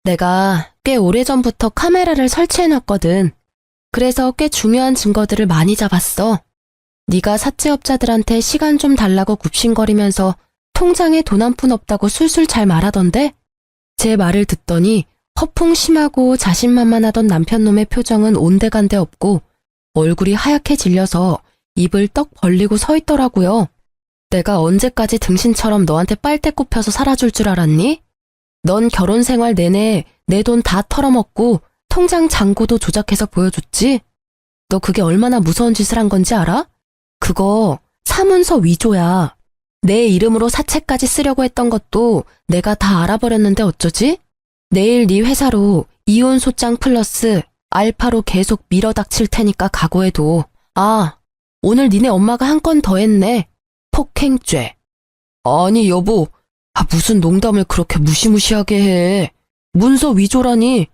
내가 꽤 오래전부터 카메라를 설치해놨거든. 그래서 꽤 중요한 증거들을 많이 잡았어. 네가 사채업자들한테 시간 좀 달라고 굽신거리면서 통장에 돈 한 푼 없다고 술술 잘 말하던데? 제 말을 듣더니 허풍심하고 자신만만하던 남편놈의 표정은 온데간데 없고 얼굴이 하얗게 질려서 입을 떡 벌리고 서 있더라고요. 내가 언제까지 등신처럼 너한테 빨대 꼽혀서 살아줄 줄 알았니? 넌 결혼 생활 내내 내 돈 다 털어먹고 통장 잔고도 조작해서 보여줬지? 너 그게 얼마나 무서운 짓을 한 건지 알아? 그거 사문서 위조야. 내 이름으로 사채까지 쓰려고 했던 것도 내가 다 알아버렸는데 어쩌지? 내일 네 회사로 이혼 소장 플러스 알파로 계속 밀어닥칠 테니까 각오해둬. 아, 오늘 니네 엄마가 한 건 더 했네. 폭행죄. 아니 여보, 무슨 농담을 그렇게 무시무시하게 해. 문서 위조라니.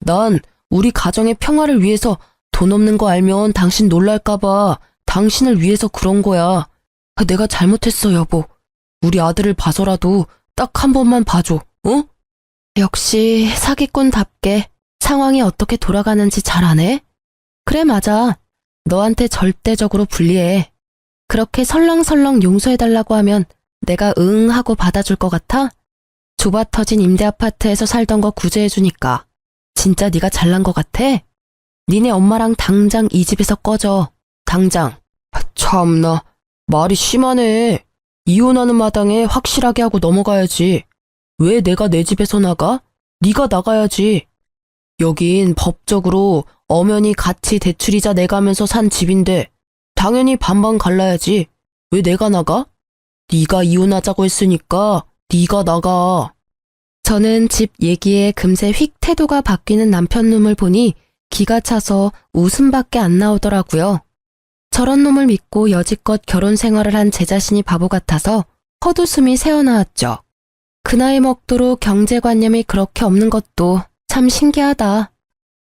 난 우리 가정의 평화를 위해서 돈 없는 거 알면 당신 놀랄까봐 당신을 위해서 그런 거야. 내가 잘못했어 여보. 우리 아들을 봐서라도 딱 한 번만 봐줘, 어? 역시 사기꾼답게 상황이 어떻게 돌아가는지 잘 아네? 그래 맞아. 너한테 절대적으로 불리해. 그렇게 설렁설렁 용서해달라고 하면 내가 응 하고 받아줄 것 같아? 좁아터진 임대아파트에서 살던 거 구제해주니까 진짜 네가 잘난 것 같아? 니네 엄마랑 당장 이 집에서 꺼져. 당장. 참나, 말이 심하네. 이혼하는 마당에 확실하게 하고 넘어가야지. 왜 내가 내 집에서 나가? 네가 나가야지. 여긴 법적으로 엄연히 같이 대출이자 내가면서 산 집인데 당연히 반반 갈라야지. 왜 내가 나가? 네가 이혼하자고 했으니까 네가 나가. 저는 집 얘기에 금세 휙 태도가 바뀌는 남편놈을 보니 기가 차서 웃음밖에 안 나오더라고요. 저런 놈을 믿고 여지껏 결혼 생활을 한 제 자신이 바보 같아서 헛웃음이 새어나왔죠. 그 나이 먹도록 경제관념이 그렇게 없는 것도 참 신기하다.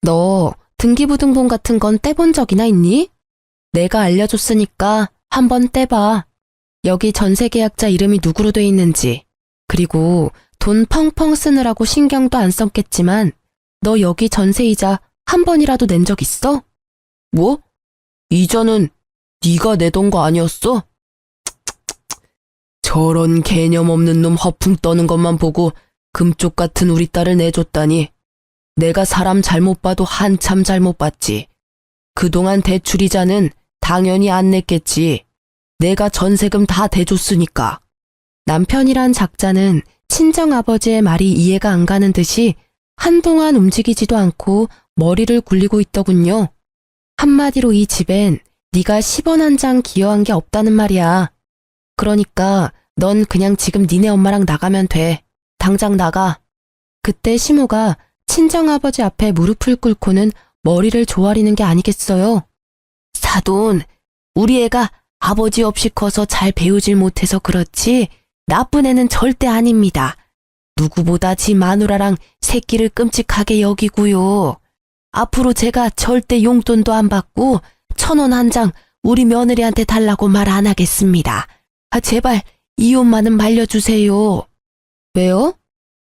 너 등기부등본 같은 건 떼본 적이나 있니? 내가 알려줬으니까 한번 떼봐. 여기 전세계약자 이름이 누구로 돼 있는지, 그리고 돈 펑펑 쓰느라고 신경도 안 썼겠지만 너 여기 전세이자 한 번이라도 낸 적 있어? 뭐? 이자는 네가 내던 거 아니었어? 저런 개념 없는 놈 허풍 떠는 것만 보고 금쪽 같은 우리 딸을 내줬다니. 내가 사람 잘못 봐도 한참 잘못 봤지. 그동안 대출이자는 당연히 안 냈겠지. 내가 전세금 다 대줬으니까. 남편이란 작자는 친정아버지의 말이 이해가 안 가는 듯이 한동안 움직이지도 않고 머리를 굴리고 있더군요. 한마디로 이 집엔 네가 10원 한 장 기여한 게 없다는 말이야. 그러니까 넌 그냥 지금 니네 엄마랑 나가면 돼. 당장 나가. 그때 시모가 친정아버지 앞에 무릎을 꿇고는 머리를 조아리는 게 아니겠어요. 사돈, 우리 애가 아버지 없이 커서 잘 배우질 못해서 그렇지 나쁜 애는 절대 아닙니다. 누구보다 지 마누라랑 새끼를 끔찍하게 여기고요. 앞으로 제가 절대 용돈도 안 받고 1,000원 한 장 우리 며느리한테 달라고 말 안 하겠습니다. 제발 이혼만은 말려주세요. 왜요?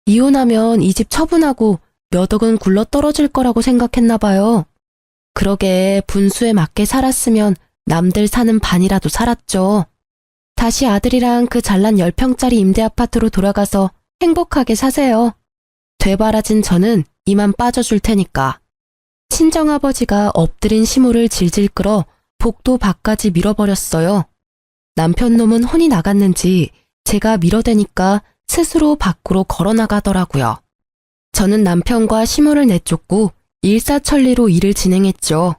이혼하면 이 집 처분하고 몇 억은 굴러 떨어질 거라고 생각했나 봐요. 그러게 분수에 맞게 살았으면 남들 사는 반이라도 살았죠. 다시 아들이랑 그 잘난 10평짜리 임대 아파트로 돌아가서 행복하게 사세요. 되바라진 저는 이만 빠져줄 테니까. 친정아버지가 엎드린 시모를 질질 끌어 복도 밖까지 밀어버렸어요. 남편 놈은 혼이 나갔는지 제가 밀어대니까 스스로 밖으로 걸어나가더라고요. 저는 남편과 시모를 내쫓고 일사천리로 일을 진행했죠.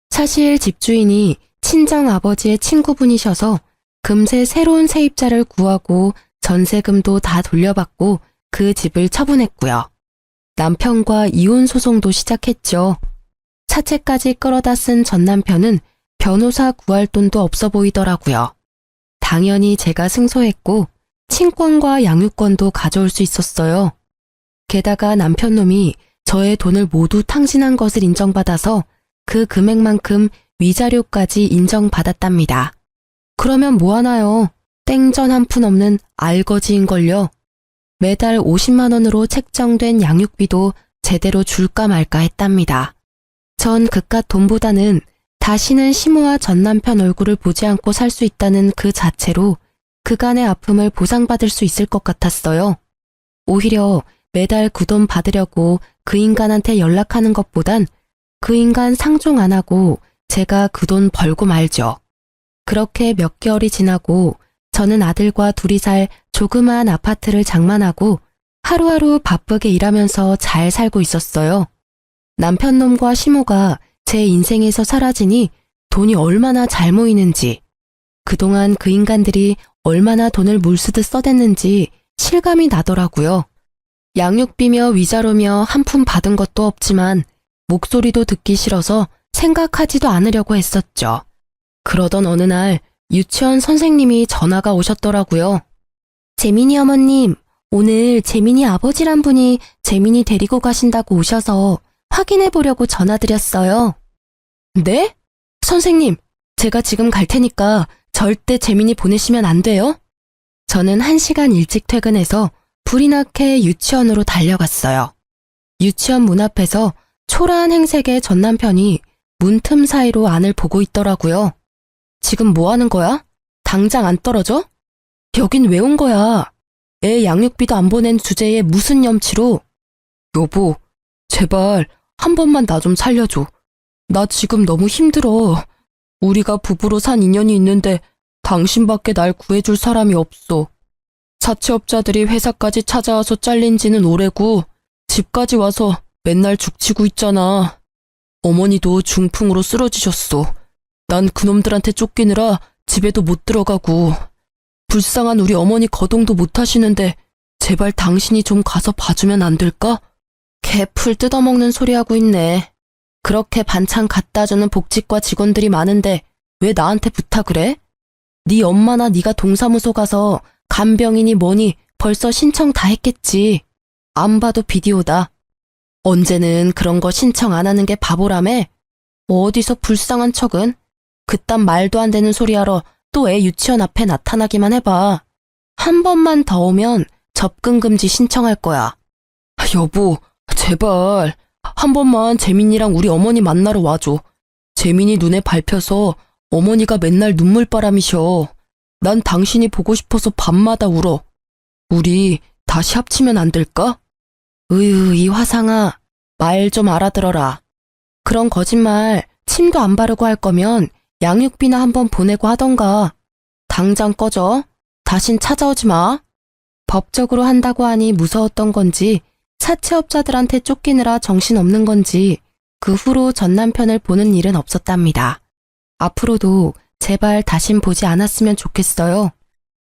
사실 집주인이 친정아버지의 친구분이셔서 금세 새로운 세입자를 구하고 전세금도 다 돌려받고 그 집을 처분했고요. 남편과 이혼 소송도 시작했죠. 사채까지 끌어다 쓴 전 남편은 변호사 구할 돈도 없어 보이더라고요. 당연히 제가 승소했고 친권과 양육권도 가져올 수 있었어요. 게다가 남편 놈이 저의 돈을 모두 탕진한 것을 인정받아서 그 금액만큼 위자료까지 인정받았답니다. 그러면 뭐하나요? 땡전 한 푼 없는 알거지인걸요. 매달 50만 원으로 책정된 양육비도 제대로 줄까 말까 했답니다. 전 그깟 돈보다는 다시는 시모와 전 남편 얼굴을 보지 않고 살 수 있다는 그 자체로 그간의 아픔을 보상받을 수 있을 것 같았어요. 오히려 매달 그 돈 받으려고 그 인간한테 연락하는 것보단 그 인간 상종 안 하고 제가 그 돈 벌고 말죠. 그렇게 몇 개월이 지나고 저는 아들과 둘이 살 조그마한 아파트를 장만하고 하루하루 바쁘게 일하면서 잘 살고 있었어요. 남편놈과 시모가 제 인생에서 사라지니 돈이 얼마나 잘 모이는지, 그동안 그 인간들이 얼마나 돈을 물쓰듯 써댔는지 실감이 나더라고요. 양육비며 위자료며 한 푼 받은 것도 없지만 목소리도 듣기 싫어서 생각하지도 않으려고 했었죠. 그러던 어느 날 유치원 선생님이 전화가 오셨더라고요. 재민이 어머님, 오늘 재민이 아버지란 분이 재민이 데리고 가신다고 오셔서 확인해 보려고 전화드렸어요. 네? 선생님, 제가 지금 갈 테니까 절대 재민이 보내시면 안 돼요? 저는 1시간 일찍 퇴근해서 불이 나게 유치원으로 달려갔어요. 유치원 문 앞에서 초라한 행색의 전 남편이 문틈 사이로 안을 보고 있더라고요. 지금 뭐 하는 거야? 당장 안 떨어져? 여긴 왜 온 거야? 애 양육비도 안 보낸 주제에 무슨 염치로? 여보, 제발 한 번만 나 좀 살려줘. 나 지금 너무 힘들어. 우리가 부부로 산 인연이 있는데 당신밖에 날 구해줄 사람이 없어. 자취업자들이 회사까지 찾아와서 잘린 지는 오래고 집까지 와서 맨날 죽치고 있잖아. 어머니도 중풍으로 쓰러지셨어. 난 그놈들한테 쫓기느라 집에도 못 들어가고 불쌍한 우리 어머니 거동도 못 하시는데 제발 당신이 좀 가서 봐주면 안 될까? 개풀 뜯어먹는 소리 하고 있네. 그렇게 반찬 갖다 주는 복지과 직원들이 많은데 왜 나한테 부탁을 해? 네 엄마나 네가 동사무소 가서 간병이니 뭐니 벌써 신청 다 했겠지. 안 봐도 비디오다. 언제는 그런 거 신청 안 하는 게 바보라며? 어디서 불쌍한 척은? 그딴 말도 안 되는 소리 하러 또 애 유치원 앞에 나타나기만 해봐. 한 번만 더 오면 접근 금지 신청할 거야. 여보, 제발 한 번만 재민이랑 우리 어머니 만나러 와줘. 재민이 눈에 밟혀서 어머니가 맨날 눈물바람이셔. 난 당신이 보고 싶어서 밤마다 울어. 우리 다시 합치면 안 될까? 으유, 이 화상아, 말 좀 알아들어라. 그런 거짓말 침도 안 바르고 할 거면 양육비나 한번 보내고 하던가. 당장 꺼져. 다신 찾아오지 마. 법적으로 한다고 하니 무서웠던 건지 사채업자들한테 쫓기느라 정신없는 건지 그 후로 전 남편을 보는 일은 없었답니다. 앞으로도 제발 다신 보지 않았으면 좋겠어요.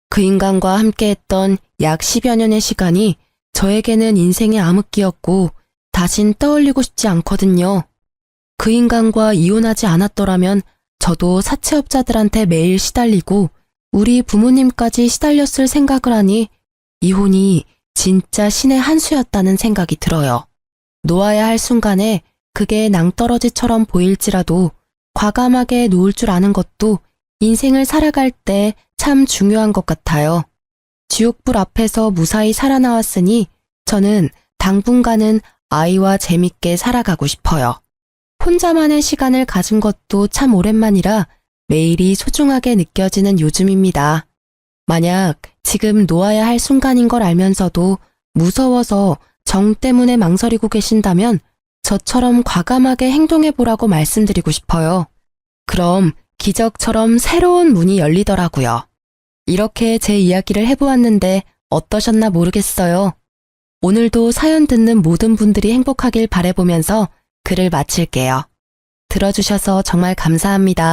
그 인간과 함께했던 약 10여 년의 시간이 저에게는 인생의 암흑기였고 다신 떠올리고 싶지 않거든요. 그 인간과 이혼하지 않았더라면 저도 사채업자들한테 매일 시달리고 우리 부모님까지 시달렸을 생각을 하니 이혼이 진짜 신의 한 수였다는 생각이 들어요. 놓아야 할 순간에 그게 낭떠러지처럼 보일지라도 과감하게 놓을 줄 아는 것도 인생을 살아갈 때 참 중요한 것 같아요. 지옥불 앞에서 무사히 살아나왔으니 저는 당분간은 아이와 재밌게 살아가고 싶어요. 혼자만의 시간을 가진 것도 참 오랜만이라 매일이 소중하게 느껴지는 요즘입니다. 만약 지금 놓아야 할 순간인 걸 알면서도 무서워서 정 때문에 망설이고 계신다면 저처럼 과감하게 행동해보라고 말씀드리고 싶어요. 그럼 기적처럼 새로운 문이 열리더라고요. 이렇게 제 이야기를 해보았는데 어떠셨나 모르겠어요. 오늘도 사연 듣는 모든 분들이 행복하길 바라보면서 글을 마칠게요. 들어주셔서 정말 감사합니다.